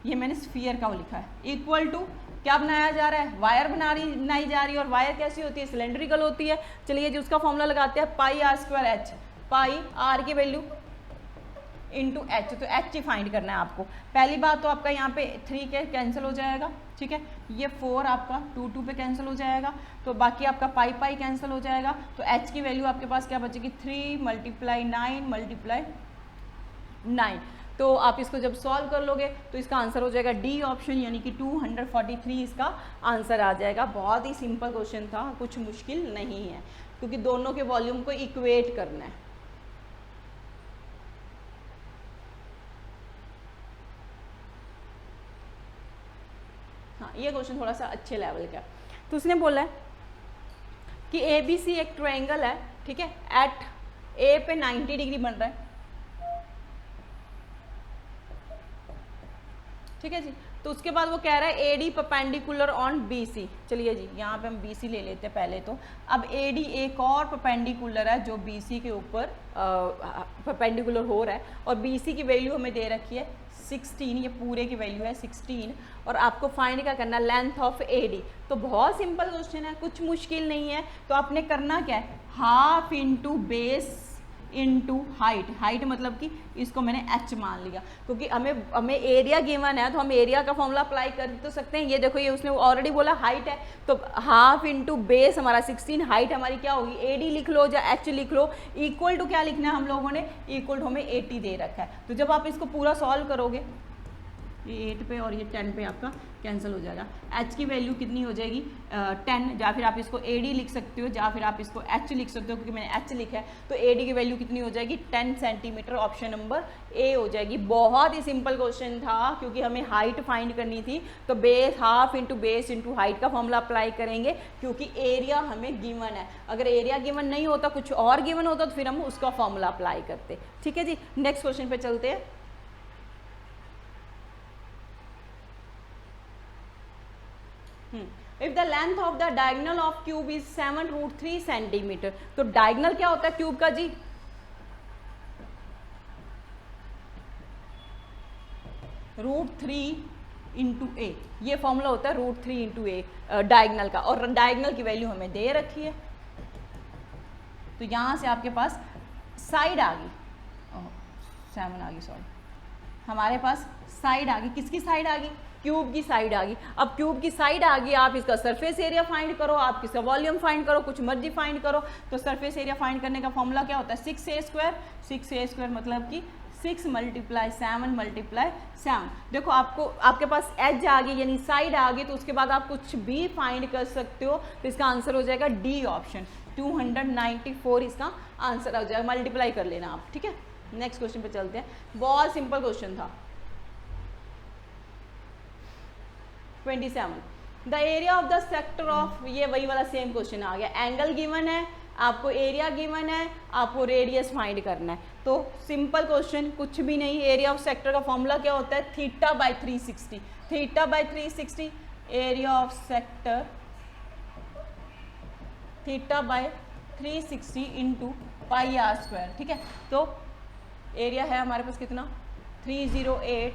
ये मैंने स्फीयर का वो लिखा है, इक्वल टू क्या बनाया जा रहा है, वायर बनाई जा रही है, और वायर कैसी होती है, सिलेंड्रिकल होती है। चलिए जी उसका फॉर्मूला लगाते हैं, pi r square h, pi r की वैल्यू इंटू एच, तो एच ही फाइंड करना है आपको। पहली बात तो आपका यहाँ पे 3 के कैंसिल हो जाएगा। ठीक है, ये 4 आपका 2 पे कैंसिल हो जाएगा, तो बाकी आपका पाई कैंसिल हो जाएगा, तो एच की वैल्यू आपके पास क्या बचेगी 3 × 9 तो आप इसको जब सॉल्व कर लोगे तो इसका आंसर हो जाएगा डी ऑप्शन, यानी कि 243 इसका आंसर आ जाएगा। बहुत ही सिंपल क्वेश्चन था, कुछ मुश्किल नहीं है, क्योंकि दोनों के वॉल्यूम को इक्वेट करना है। हाँ, ये क्वेश्चन थोड़ा सा अच्छे लेवल का है। तो उसने बोला है कि ABC एक ट्रायंगल है, ठीक है, एट ए पे 90 डिग्री बन रहा है। ठीक है जी, तो उसके बाद वो कह रहा है AD परपेंडिकुलर ऑन BC। चलिए जी, यहाँ पे हम BC ले लेते हैं पहले तो। अब AD एक और परपेंडिकुलर है जो BC के ऊपर परपेंडिकुलर हो रहा है, और BC की वैल्यू हमें दे रखी है 16, ये पूरे की वैल्यू है 16, और आपको फाइंड क्या करना, लेंथ ऑफ AD। तो बहुत सिंपल क्वेश्चन है, कुछ मुश्किल नहीं है। तो आपने करना क्या है, half into base into height, height मतलब कि इसको मैंने h मान लिया, क्योंकि हमें एरिया गिवन है, तो हम एरिया का फॉर्मूला अप्लाई कर तो सकते हैं। ये देखो, ये उसने ऑलरेडी बोला हाइट है, तो हाफ इंटू बेस हमारा 16, हाइट हमारी क्या होगी AD लिख लो या h लिख लो, इक्वल टू क्या लिखना है हम लोगों ने, इक्वल टू हमें 80 दे रखा है। तो जब आप इसको पूरा सॉल्व करोगे, ये 8 पे और ये 10 पे आपका कैंसिल हो जाएगा। h की वैल्यू कितनी हो जाएगी 10, या फिर आप इसको AD लिख सकते हो, या फिर आप इसको h लिख सकते हो, क्योंकि मैंने h लिखा है। तो AD की वैल्यू कितनी हो जाएगी 10 सेंटीमीटर, ऑप्शन नंबर ए हो जाएगी। बहुत ही सिंपल क्वेश्चन था, क्योंकि हमें हाइट फाइंड करनी थी, तो base half into base into height का फॉर्मूला अप्लाई करेंगे, क्योंकि एरिया हमें गिवन है। अगर एरिया गिवन नहीं होता, कुछ और गिवन होता, तो फिर हम उसका फॉर्मूला अप्लाई करते। ठीक है जी, नेक्स्ट क्वेश्चन पे चलते हैं। If the length of the diagonal of cube is 7√3 centimetre, तो डायगनल क्या होता है क्यूब का जी, √3 इंटू ए, ये फॉर्मूला होता है √3 इंटू ए डायगनल का, और डायगनल की वैल्यू हमें दे रखी है। तो यहाँ से आपके पास साइड आ गई, 7 आ गई, सॉरी, हमारे पास साइड आ गई, किसकी साइड आ गई, क्यूब की साइड आ गई। अब क्यूब की साइड आ गई, आप इसका सरफेस एरिया फाइंड करो, आप इसका वॉल्यूम फाइंड करो, कुछ मर्जी फाइंड करो। तो सरफेस एरिया फाइंड करने का फॉर्मूला क्या होता है, 6a² मतलब कि 6 × 7 × 7। देखो आपको, आपके पास एज आ गई यानी साइड आ गई, तो उसके बाद आप कुछ भी फाइंड कर सकते हो। तो इसका आंसर हो जाएगा डी ऑप्शन, 294 इसका आंसर हो जाएगा। मल्टीप्लाई कर लेना आप, ठीक है। नेक्स्ट क्वेश्चन पे चलते हैं, बहुत सिंपल क्वेश्चन था। 27, the area of the sector of, ये वही वाला सेम क्वेश्चन आ गया। एंगल गिवन है, आपको एरिया गिवन है, आपको रेडियस फाइंड करना है। तो सिंपल क्वेश्चन, कुछ भी नहीं। एरिया ऑफ सेक्टर का फॉर्मूला क्या होता है, θ/360, θ/360, area of sector θ/360 into πr², ठीक है। तो एरिया है हमारे पास कितना, 308,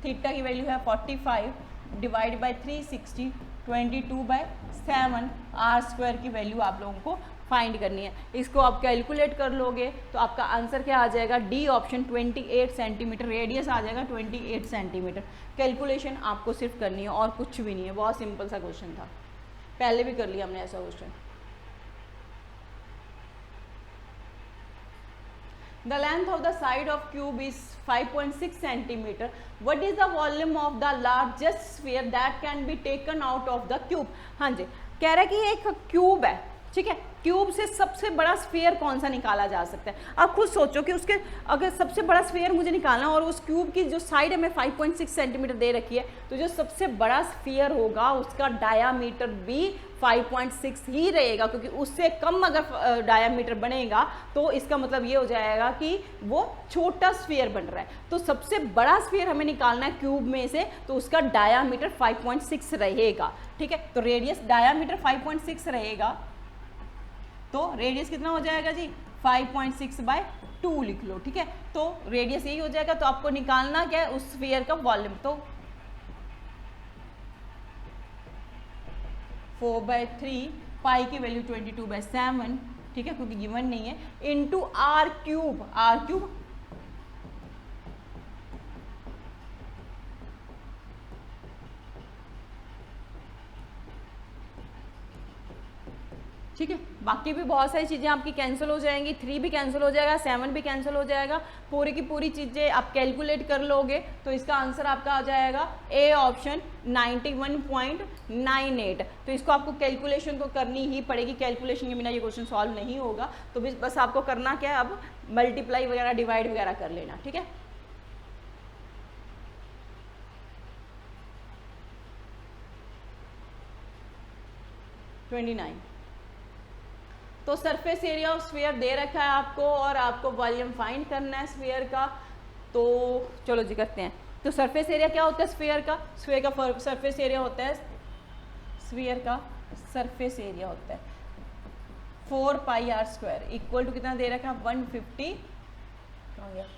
थीटा की वैल्यू है 45, डिवाइड बाई 360, 22/7, r² की वैल्यू आप लोगों को फाइंड करनी है। इसको आप कैलकुलेट कर लोगे तो आपका आंसर क्या आ जाएगा, डी ऑप्शन, 28 सेंटीमीटर, रेडियस आ जाएगा 28 सेंटीमीटर। कैलकुलेशन आपको सिर्फ करनी है और कुछ भी नहीं है, बहुत सिंपल सा क्वेश्चन था, पहले भी कर लिया हमने ऐसा question. The length of the side of cube is 5.6 centimeter. What is the volume of the largest sphere that can be taken out of the cube? हाँ जी, कह रहा है कि एक क्यूब है, ठीक है। क्यूब से सबसे बड़ा स्फीयर कौन सा निकाला जा सकता है। आप खुद सोचो कि उसके, अगर सबसे बड़ा स्फीयर मुझे निकालना और उस क्यूब की जो साइड हमें 5.6 सेंटीमीटर दे रखी है, तो जो सबसे बड़ा स्फीयर होगा उसका डायामीटर भी 5.6 ही रहेगा, क्योंकि उससे कम अगर डायामीटर बनेगा तो इसका मतलब ये हो जाएगा कि वो छोटा स्फीयर बन रहा है। तो सबसे बड़ा स्फीयर हमें निकालना है क्यूब में से, तो उसका डायामीटर 5.6 रहेगा, ठीक है। तो रेडियस, डायामीटर 5.6 रहेगा, तो रेडियस कितना हो जाएगा जी, 5.6/2 लिख लो, ठीक है। तो रेडियस यही हो जाएगा। तो आपको निकालना क्या है, उस स्फीयर का वॉल्यूम। तो 4/3, पाई की वैल्यू 22/7, ठीक है, क्योंकि गिवन नहीं है, इंटू r³, r³, ठीक है। बाकी भी बहुत सारी चीज़ें आपकी कैंसिल हो जाएंगी, 3 भी कैंसिल हो जाएगा, 7 भी कैंसिल हो जाएगा, पूरी की पूरी चीज़ें आप कैलकुलेट कर लोगे तो इसका आंसर आपका आ जाएगा ए ऑप्शन, 91.98। तो इसको आपको कैलकुलेशन तो करनी ही पड़ेगी, कैलकुलेशन के बिना ये क्वेश्चन सॉल्व नहीं होगा। तो बस आपको करना क्या है, अब मल्टीप्लाई वगैरह, डिवाइड वगैरह कर लेना, ठीक है। तो सरफेस एरिया ऑफ स्फीयर दे रखा है आपको और आपको वॉल्यूम फाइंड करना है स्फीयर का। तो चलो जी करते हैं। तो सरफेस एरिया क्या होता है स्फीयर का, स्फीयर का सरफेस एरिया होता है, स्फीयर का सरफेस एरिया होता है 4πr² इक्वल टू कितना दे रखा है, 150,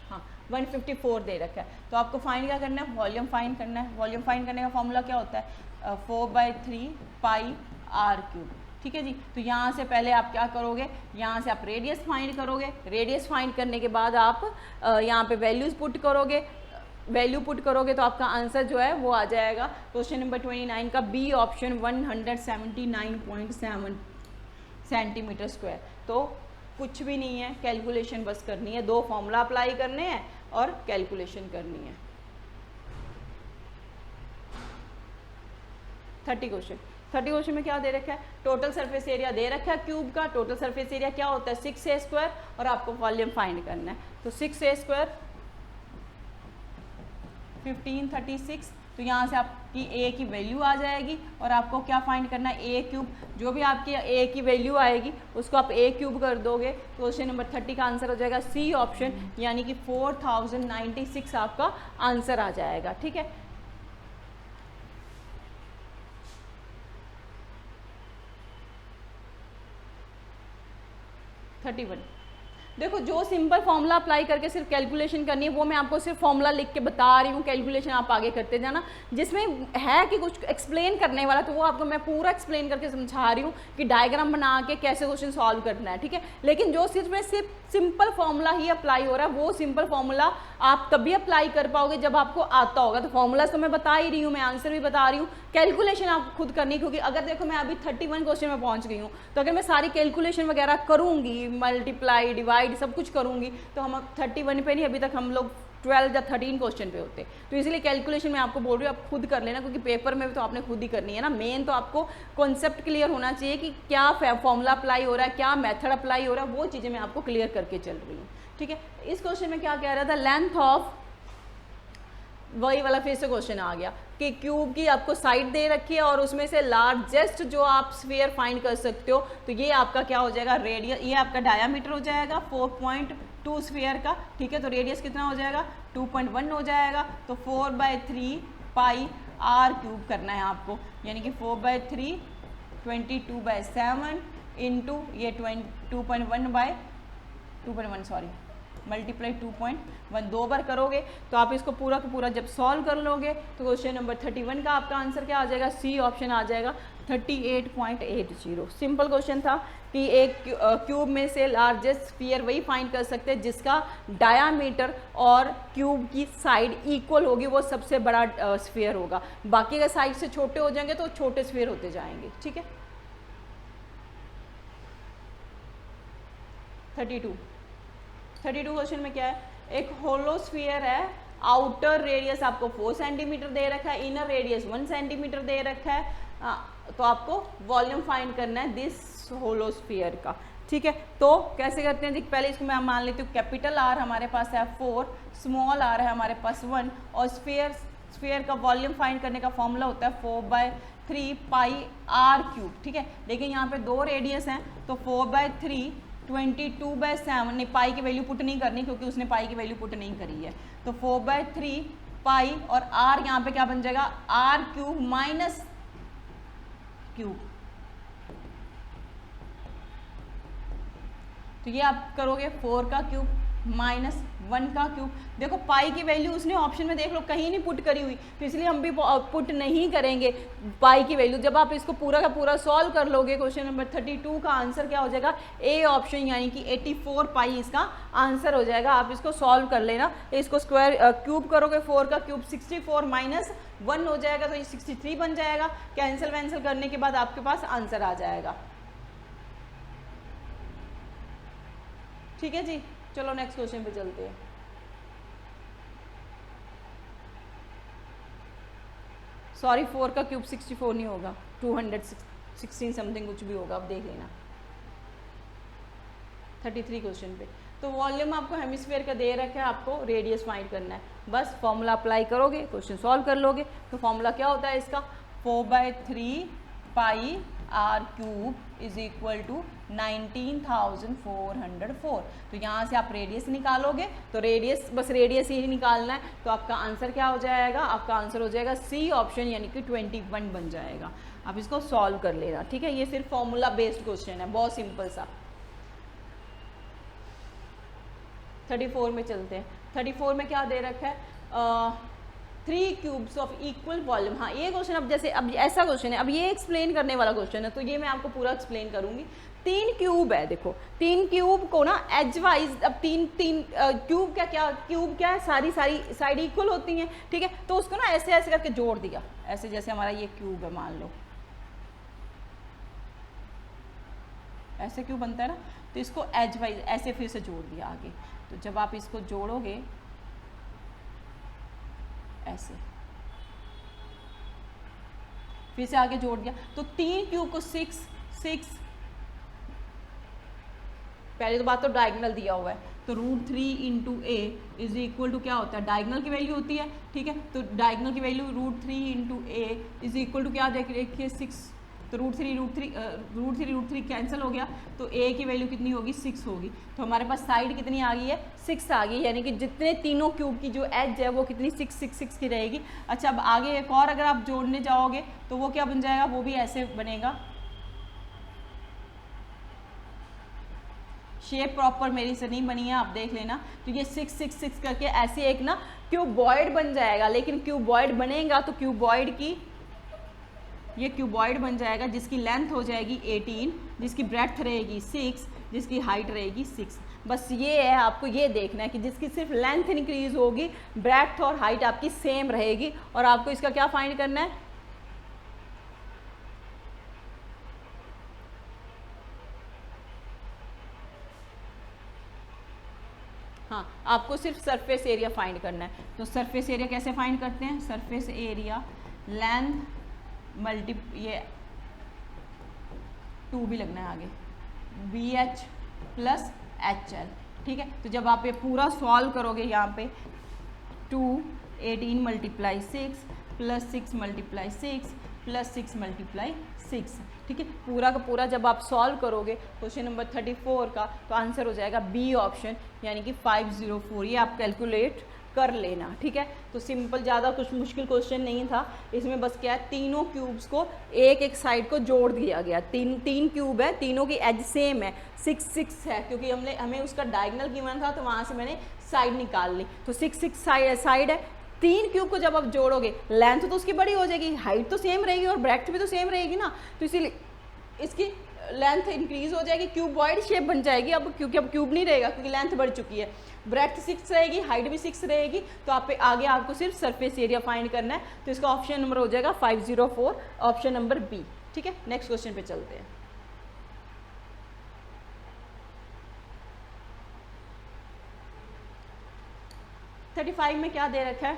हाँ 154 दे रखा है। तो आपको फाइंड क्या करना है, वॉल्यूम फाइंड करना है। वॉल्यूम फाइंड करने का फॉर्मूला क्या होता है, 4/3πr³, ठीक है जी। तो यहाँ से पहले आप क्या करोगे, यहाँ से आप रेडियस फाइंड करोगे, रेडियस फाइंड करने के बाद आप यहाँ पे वैल्यूज पुट करोगे, वैल्यू पुट करोगे तो आपका आंसर जो है वो आ जाएगा क्वेश्चन नंबर 29 का बी ऑप्शन, 179.7 सेंटीमीटर स्क्वायर। तो कुछ भी नहीं है, कैलकुलेशन बस करनी है, 2 फॉर्मूला अप्लाई करने हैं और कैलकुलेशन करनी है। 30 क्वेश्चन में क्या दे रखा है, टोटल सरफेस एरिया दे रखा है क्यूब का। टोटल सरफेस एरिया क्या होता है, 6a² और आपको वॉल्यूम फाइंड करना है। तो 6a² 1536, तो यहाँ से आपकी a की वैल्यू आ जाएगी और आपको क्या फाइंड करना है, a³। जो भी आपकी a की वैल्यू आएगी उसको आप a³ कर दोगे। तो क्वेश्चन नंबर 30 का आंसर हो जाएगा सी ऑप्शन, यानी कि 4096 आपका आंसर आ जाएगा, ठीक है। देखो जो सिंपल फॉर्मूला अप्लाई करके सिर्फ कैलकुलेशन करनी है वो मैं आपको सिर्फ फॉर्मूला लिख के बता रही हूँ, कैलकुलेशन आप आगे करते जाना। जिसमें है कि कुछ एक्सप्लेन करने वाला तो वो आपको मैं पूरा एक्सप्लेन करके समझा रही हूँ कि डायग्राम बना के कैसे क्वेश्चन सॉल्व करना है, ठीक है। लेकिन जो सिर्फ सिंपल फॉर्मूला ही अप्लाई हो रहा है वो सिंपल फॉर्मूला आप तभी अप्लाई कर पाओगे जब आपको आता होगा। तो फॉर्मूला तो मैं बता ही रही हूँ, मैं आंसर भी बता रही हूँ, कैलकुलेशन आप खुद करनी। क्योंकि अगर देखो मैं अभी 31 क्वेश्चन में पहुंच गई हूँ, तो अगर मैं सारी कैलकुलेशन वगैरह करूँगी, मल्टीप्लाई डिवाइड सब कुछ करूँगी, तो हम 31 पे नहीं, अभी तक हम लोग 12 या 13 क्वेश्चन पे होते। तो इसलिए कैलकुलेशन मैं आपको बोल रही हूँ आप खुद कर लेना, क्योंकि पेपर में भी तो आपने खुद ही करनी है ना। मेन तो आपको कॉन्सेप्ट क्लियर होना चाहिए कि क्या फॉर्मूला अप्लाई हो रहा है, क्या मेथड अप्लाई हो रहा है, वो चीज़ें मैं आपको क्लियर करके चल रही हूँ, ठीक है। इस क्वेश्चन में क्या कह रहा था, लेंथ ऑफ, वही वाला फिर से क्वेश्चन आ गया कि क्यूब की आपको साइड दे रखी है और उसमें से लार्जेस्ट जो आप स्फीयर फाइंड कर सकते हो, तो ये आपका क्या हो जाएगा, रेडियस, ये आपका डायामीटर हो जाएगा 4.2 स्फीयर का, ठीक है। तो रेडियस कितना हो जाएगा, 2.1 हो जाएगा। तो 4/3 पाई आर क्यूब करना है आपको, यानी कि 4/3 22/7 इंटू ये 2.1 सॉरी मल्टीप्लाई 2.1 दो बार करोगे तो आप इसको पूरा का पूरा जब सॉल्व कर लोगे तो क्वेश्चन नंबर 31 का आपका आंसर क्या आ जाएगा, सी ऑप्शन आ जाएगा 38.80। सिंपल क्वेश्चन था कि एक क्यूब में से लार्जेस्ट स्फीयर वही फाइंड कर सकते हैं जिसका डायामीटर और क्यूब की साइड इक्वल होगी, वो सबसे बड़ा स्फीयर होगा। बाकी का साइड से छोटे हो जाएंगे तो छोटे स्फीयर होते जाएंगे, ठीक है। 32 क्वेश्चन में क्या है, एक होलो स्फीयर है, आउटर रेडियस आपको 4 सेंटीमीटर दे रखा है, इनर रेडियस 1 सेंटीमीटर दे रखा है, तो आपको वॉल्यूम फाइंड करना है दिस होलो स्फीयर का, ठीक है। तो कैसे करते हैं, देख पहले इसको मैं मान लेती हूँ, कैपिटल आर हमारे पास है 4, स्मॉल आर है हमारे पास 1, और स्फीयर का वॉल्यूम फाइंड करने का फॉर्मूला होता है 4/3 पाई आर क्यूब, ठीक है। लेकिन यहाँ पे दो रेडियस हैं तो 4/3 22/7, नहीं पाई की वैल्यू पुट नहीं करनी क्योंकि उसने पाई की वैल्यू पुट नहीं करी है। तो 4/3 पाई और आर यहाँ पे क्या बन जाएगा, आर क्यूब माइनस क्यूब। तो ये आप करोगे 4 का क्यूब माइनस 1 का क्यूब। देखो पाई की वैल्यू उसने ऑप्शन में देख लो कहीं नहीं पुट करी हुई, तो इसलिए हम भी पुट नहीं करेंगे पाई की वैल्यू। जब आप इसको पूरा का पूरा सॉल्व कर लोगे, क्वेश्चन नंबर 32 का आंसर क्या हो जाएगा, ए ऑप्शन, यानी कि 84 पाई इसका आंसर हो जाएगा। आप इसको सॉल्व कर लेना, इसको स्क्वायर क्यूब करोगे, 4 का क्यूब 64 माइनस 1 हो जाएगा, तो ये 63 बन जाएगा। कैंसिल वैंसिल करने के बाद आपके पास आंसर आ जाएगा, ठीक है जी। चलो नेक्स्ट क्वेश्चन पे चलते हैं। सॉरी 4 का क्यूब 64 नहीं होगा, 216 समथिंग कुछ भी होगा, अब देख लेना। 33 क्वेश्चन पे तो वॉल्यूम आपको हेमिस्फीयर का दे रखा है, आपको रेडियस फाइंड करना है। बस फॉर्मूला अप्लाई करोगे, क्वेश्चन सॉल्व कर लोगे। तो फॉर्मूला क्या होता है इसका, 4/3 pi r cube is equal to 19,404। तो यहाँ से आप रेडियस निकालोगे, तो रेडियस, बस रेडियस ही निकालना है, तो आपका आंसर क्या हो जाएगा, आपका आंसर हो जाएगा सी ऑप्शन, यानी कि 21 बन जाएगा। आप इसको सॉल्व कर लेना, ठीक है। ये सिर्फ फॉर्मूला बेस्ड क्वेश्चन है, बहुत सिंपल सा। 34 में चलते हैं। 34 में क्या दे रखा है, 3 क्यूब्स ऑफ इक्वल वॉल्यूम। हाँ ये क्वेश्चन, अब जैसे अब ऐसा क्वेश्चन है, अब ये एक्सप्लेन करने वाला क्वेश्चन है, तो ये मैं आपको पूरा एक्सप्लेन करूंगी। 3 क्यूब है, देखो 3 क्यूब को ना एज वाइज, अब तीन क्यूब क्यूब क्या है, सारी साइड इक्वल होती हैं, ठीक है। तो उसको ना ऐसे ऐसे करके जोड़ दिया, ऐसे जैसे हमारा ये क्यूब है, मान लो ऐसे क्यूब बनता है ना, तो इसको एज वाइज ऐसे फिर से जोड़ दिया आगे। तो जब आप इसको जोड़ोगे ऐसे, फिर से आगे जोड़ दिया, तो 3 क्यूब को 6 पहले तो बात तो डायगोनल दिया हुआ है, तो √3 into A is equal to क्या होता है, डायगोनल की वैल्यू होती है, ठीक है। तो डायगोनल की value √3 into A is equal to क्या देखिए 6, तो √3 कैंसिल हो गया, तो ए की वैल्यू कितनी होगी, 6 होगी। तो हमारे पास साइड कितनी आ गई है, 6 आ गई, यानी कि जितने तीनों क्यूब की जो एज है वो कितनी 6 की रहेगी। अच्छा अब आगे एक और अगर आप जोड़ने जाओगे तो वो क्या बन जाएगा, वो भी ऐसे बनेगा, शेप प्रॉपर मेरी से नहीं बनी है, आप देख लेना। तो ये 6 6 6 करके ऐसे एक ना क्यूबॉइड बन जाएगा, लेकिन क्यूबॉइड बनेगा तो क्यूबॉइड की ये क्यूबॉइड बन जाएगा जिसकी लेंथ हो जाएगी 18, जिसकी ब्रेड्थ रहेगी 6, जिसकी हाइट रहेगी 6। बस ये है, आपको ये देखना है कि जिसकी सिर्फ लेंथ इंक्रीज होगी, ब्रेड्थ और हाइट आपकी सेम रहेगी, और आपको इसका क्या फाइंड करना है, हाँ आपको सिर्फ सरफेस एरिया फाइंड करना है। तो सरफेस एरिया कैसे फाइंड करते हैं, सरफेस एरिया लेंथ मल्टी ये 2 भी लगना है आगे, BH प्लस HL, ठीक है। तो जब आप ये पूरा सॉल्व करोगे यहाँ पे 2 18 multiply 6 plus 6 multiply 6 plus 6 multiply 6, ठीक है। पूरा का पूरा जब आप सॉल्व करोगे क्वेश्चन नंबर 34 का, तो आंसर हो जाएगा बी ऑप्शन, यानी कि 504। ये आप कैलकुलेट कर लेना, ठीक है। तो सिंपल, ज़्यादा कुछ मुश्किल क्वेश्चन नहीं था इसमें। बस क्या है, तीनों क्यूब्स को एक एक साइड को जोड़ दिया गया। तीन क्यूब है, तीनों की एज सेम है, 6 6 है, क्योंकि हमें उसका डायगोनल गिवन था तो वहाँ से मैंने साइड निकाल ली। तो 6 6 साइड है। 3 क्यूब को जब आप जोड़ोगे, लेंथ तो उसकी बड़ी हो जाएगी, हाइट तो सेम रहेगी और ब्रेड्थ भी तो सेम रहेगी ना, तो इसीलिए इसकी लेंथ इंक्रीज हो जाएगी, क्यूबॉइड शेप बन जाएगी। अब क्योंकि अब क्यूब नहीं रहेगा, क्योंकि लेंथ बढ़ चुकी है, ब्रेड्थ 6 रहेगी, हाइट भी 6 रहेगी। तो आप आगे आपको सिर्फ सरफेस एरिया फाइंड करना है। तो इसका ऑप्शन नंबर हो जाएगा 504, ऑप्शन नंबर बी, ठीक है। नेक्स्ट क्वेश्चन पे चलते हैं। uh, 35 में क्या दे रखा है,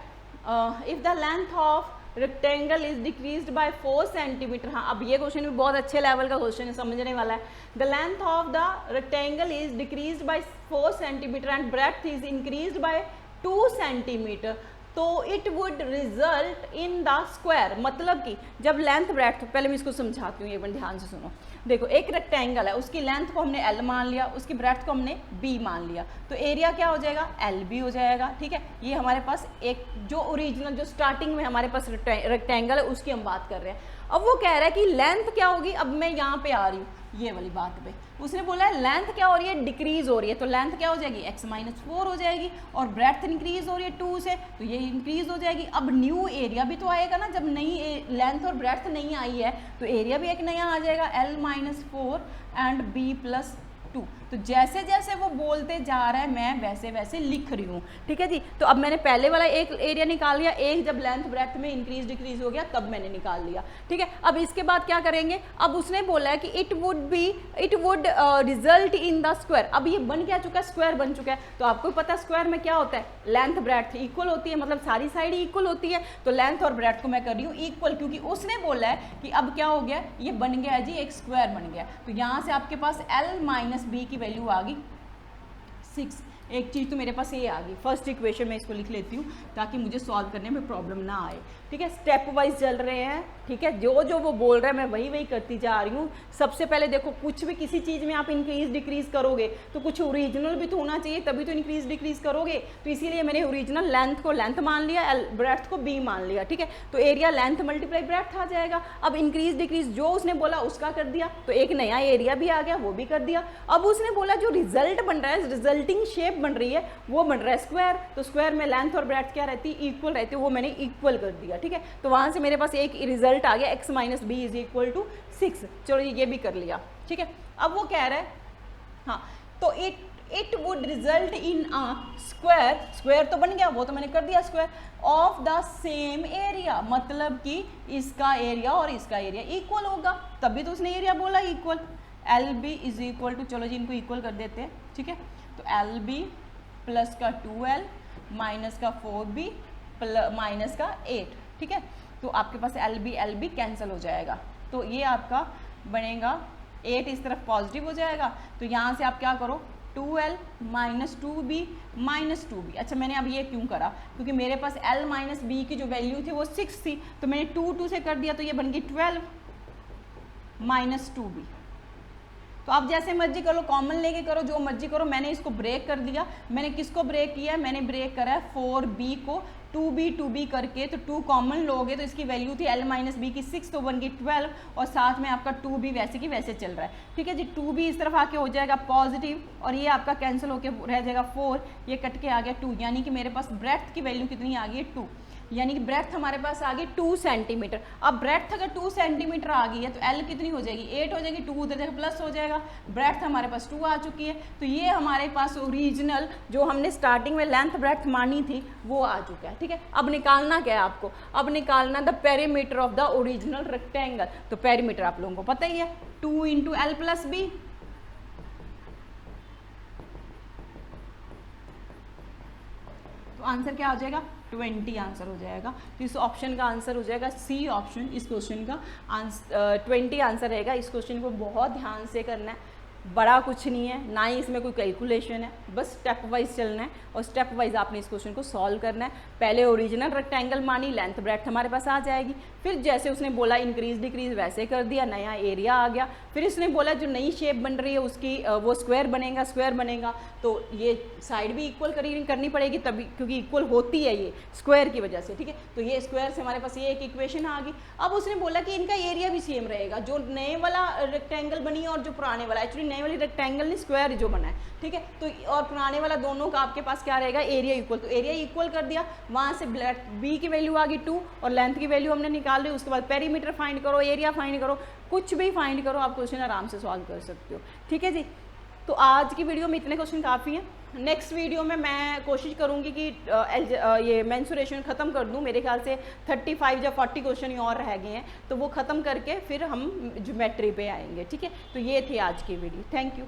if the length of rectangle is decreased by 4 centimetre. हाँ, अब ये क्वेश्चन भी बहुत अच्छे लेवल का क्वेश्चन है, समझने वाला है। The length of the rectangle is decreased by 4 centimetre and breadth is increased by 2 centimetre, तो it would result in the square. मतलब कि जब लेंथ ब्रेड्थ, पहले मैं इसको समझाती हूँ, एक बार ध्यान से सुनो। देखो, एक रेक्टेंगल है, उसकी लेंथ को हमने L मान लिया, उसकी ब्रेड्थ को हमने B मान लिया, तो एरिया क्या हो जाएगा, LB हो जाएगा, ठीक है। ये हमारे पास एक जो ओरिजिनल, जो स्टार्टिंग में हमारे पास रेक्टेंगल है, उसकी हम बात कर रहे हैं। अब वो कह रहा है कि लेंथ क्या होगी, अब मैं यहाँ पे आ रही हूँ ये वाली बात पे, उसने बोला है लेंथ क्या हो रही है, डिक्रीज हो रही है, तो लेंथ क्या हो जाएगी, x-4 हो जाएगी, और ब्रेड्थ इंक्रीज हो रही है 2 से, तो ये इंक्रीज हो जाएगी। अब न्यू एरिया भी तो आएगा ना, जब नई लेंथ और ब्रेड्थ नहीं आई है तो एरिया भी एक नया आ जाएगा, L-4 एंड B+2। तो जैसे जैसे वो बोलते जा रहा है मैं वैसे वैसे लिख रही हूँ, ठीक है जी। तो अब मैंने पहले वाला एक एरिया निकाल लिया, एक जब लेंथ ब्रेड्थ में इंक्रीज डिक्रीज हो गया तब मैंने निकाल लिया, ठीक है। अब इसके बाद क्या करेंगे, अब उसने बोला है कि it would result in the square. अब ये बन क्या चुका है, स्क्वायर बन चुका है। तो आपको पता है स्क्वायर में क्या होता है, लेंथ ब्रेड्थ इक्वल होती है, मतलब सारी साइड इक्वल होती है। तो लेंथ और ब्रेड्थ को मैं कर रही हूँ इक्वल, क्योंकि उसने बोला है कि अब क्या हो गया, ये बन गया है जी, एक स्क्वायर बन गया। तो यहाँ से आपके पास L-B की वैल्यू आ गई 6। एक चीज़ तो मेरे पास ये आ गई, फर्स्ट इक्वेशन में इसको लिख लेती हूँ ताकि मुझे सॉल्व करने में प्रॉब्लम ना आए, ठीक है। स्टेप वाइज चल रहे हैं, ठीक है। जो जो वो बोल रहा है मैं वही करती जा रही हूँ। सबसे पहले देखो, कुछ भी किसी चीज़ में आप इंक्रीज डिक्रीज करोगे तो कुछ ओरिजिनल भी तो होना चाहिए, तभी तो इंक्रीज डिक्रीज करोगे। तो इसीलिए मैंने ओरिजिनल लेंथ को लेंथ मान लिया, ब्रेड्थ को B मान लिया, ठीक है। तो एरिया लेंथ मल्टीप्लाई ब्रेड्थ आ जाएगा। अब इंक्रीज डिक्रीज जो उसने बोला उसका कर दिया, तो एक नया एरिया भी आ गया, वो भी कर दिया। अब उसने बोला जो रिजल्ट बन रहा है, रिजल्टिंग शेप बन रही है, वो बन रहा है स्क्वायर। तो स्क्वायर में लेंथ और ब्रेड्थ क्या रहती है, इक्वल रहती है, वो मैंने इक्वल कर दिया, ठीक है। तो वहां से मेरे पास एक रिजल्ट आ गया, x-b इज इक्वल टू 6। चलो ये भी कर लिया, ठीक है। अब वो कह रहा है, हाँ, तो it would result in a square, square तो बन गया, वो तो मैंने कर दिया square, of the same area, मतलब कि इसका एरिया और इसका एरिया इक्वल होगा, तभी तो उसने एरिया बोला equal. LB is equal to, चलो जी इनको इक्वल कर देते हैं, ठीक है। तो LB प्लस का 2L माइनस का 4B माइनस का 8, ठीक है। तो आपके पास LB कैंसिल हो जाएगा, तो ये आपका बनेगा 8 इस तरफ पॉजिटिव हो जाएगा। तो यहाँ से आप क्या करो, 2L minus 2B minus 2B। अच्छा, मैंने अब ये क्यों करा, क्योंकि मेरे पास L माइनस B की जो वैल्यू थी वो 6 थी, तो मैंने 2 से कर दिया, तो ये बन गई 12 माइनस 2B। तो आप जैसे मर्जी करो, कॉमन लेके करो, जो मर्जी करो। मैंने इसको ब्रेक कर दिया। मैंने किसको ब्रेक किया है? मैंने ब्रेक करा है 4b को 2b करके। तो 2 कॉमन लोगे तो इसकी वैल्यू थी l माइनस बी की 6, तो बन गई 12, और साथ में आपका 2b वैसे की वैसे चल रहा है, ठीक है जी। 2b इस तरफ आके हो जाएगा पॉजिटिव, और ये आपका कैंसिल होके रह जाएगा 4, ये कट के आ गया 2, यानी कि मेरे पास ब्रेड्थ की वैल्यू कितनी आ गई है? 2, यानी कि ब्रेड्थ हमारे पास आ गई 2 सेंटीमीटर। अब ब्रेड्थ अगर 2 सेंटीमीटर आ गई है तो एल कितनी हो जाएगी? 8 हो जाएगी, 2 उधर जाकर प्लस हो जाएगा, ब्रेड्थ हमारे पास 2 आ चुकी है। तो ये हमारे पास ओरिजिनल जो हमने स्टार्टिंग में लेंथ ब्रेड्थ मानी थी वो आ चुका है, ठीक है। अब निकालना क्या है आपको? अब निकालना the perimeter of the original rectangle. तो पेरीमीटर आप लोगों को पता ही है, 2 इंटू एल प्लस बी। तो आंसर क्या हो जाएगा? 20 आंसर हो जाएगा। तो इस ऑप्शन का आंसर हो जाएगा सी ऑप्शन। इस क्वेश्चन का आंसर 20 आंसर रहेगा। इस क्वेश्चन को बहुत ध्यान से करना है, बड़ा कुछ नहीं है, ना ही इसमें कोई कैलकुलेशन है, बस स्टेप वाइज चलना है और स्टेप वाइज आपने इस क्वेश्चन को सॉल्व करना है। पहले ओरिजिनल रेक्टेंगल मानी, लेंथ ब्रेड्थ हमारे पास आ जाएगी, फिर जैसे उसने बोला इंक्रीज डिक्रीज वैसे कर दिया, नया एरिया आ गया। फिर इसने बोला जो नई शेप बन रही है उसकी वो स्क्वायर बनेगा, तो ये साइड भी इक्वल करनी पड़ेगी तभी, क्योंकि इक्वल होती है ये स्क्वायर की वजह से, ठीक है। तो ये स्क्वायर से हमारे पास ये एक इक्वेशन आ गई। अब उसने बोला कि इनका एरिया भी सेम रहेगा, जो नए वाला रेक्टेंगल बनी है और जो पुराने वाला, एक्चुअली नए वाली रेक्टेंगल नहीं स्क्वायर जो बना है, ठीक है। तो और पुराने वाला दोनों का आपके पास क्या रहेगा? Area equal. तो एरिया इक्वल कर दिया, वहाँ से बी की वैल्यू आ गई 2 और लेंथ की वैल्यू हमने निकाल ली। उसके बाद पेरीमीटर फाइंड करो, एरिया फाइंड करो, कुछ भी फाइंड करो, आप क्वेश्चन आराम से सॉल्व कर सकते हो, ठीक है जी। तो आज की वीडियो में इतने क्वेश्चन काफ़ी हैं। नेक्स्ट वीडियो में मैं कोशिश करूंगी कि ये मेंसुरेशन ख़त्म कर दूं। मेरे ख्याल से 35 या 40 क्वेश्चन और रह गए हैं, तो वो ख़त्म करके फिर हम ज्योमेट्री पे आएंगे, ठीक है। तो ये थी आज की वीडियो। Thank you.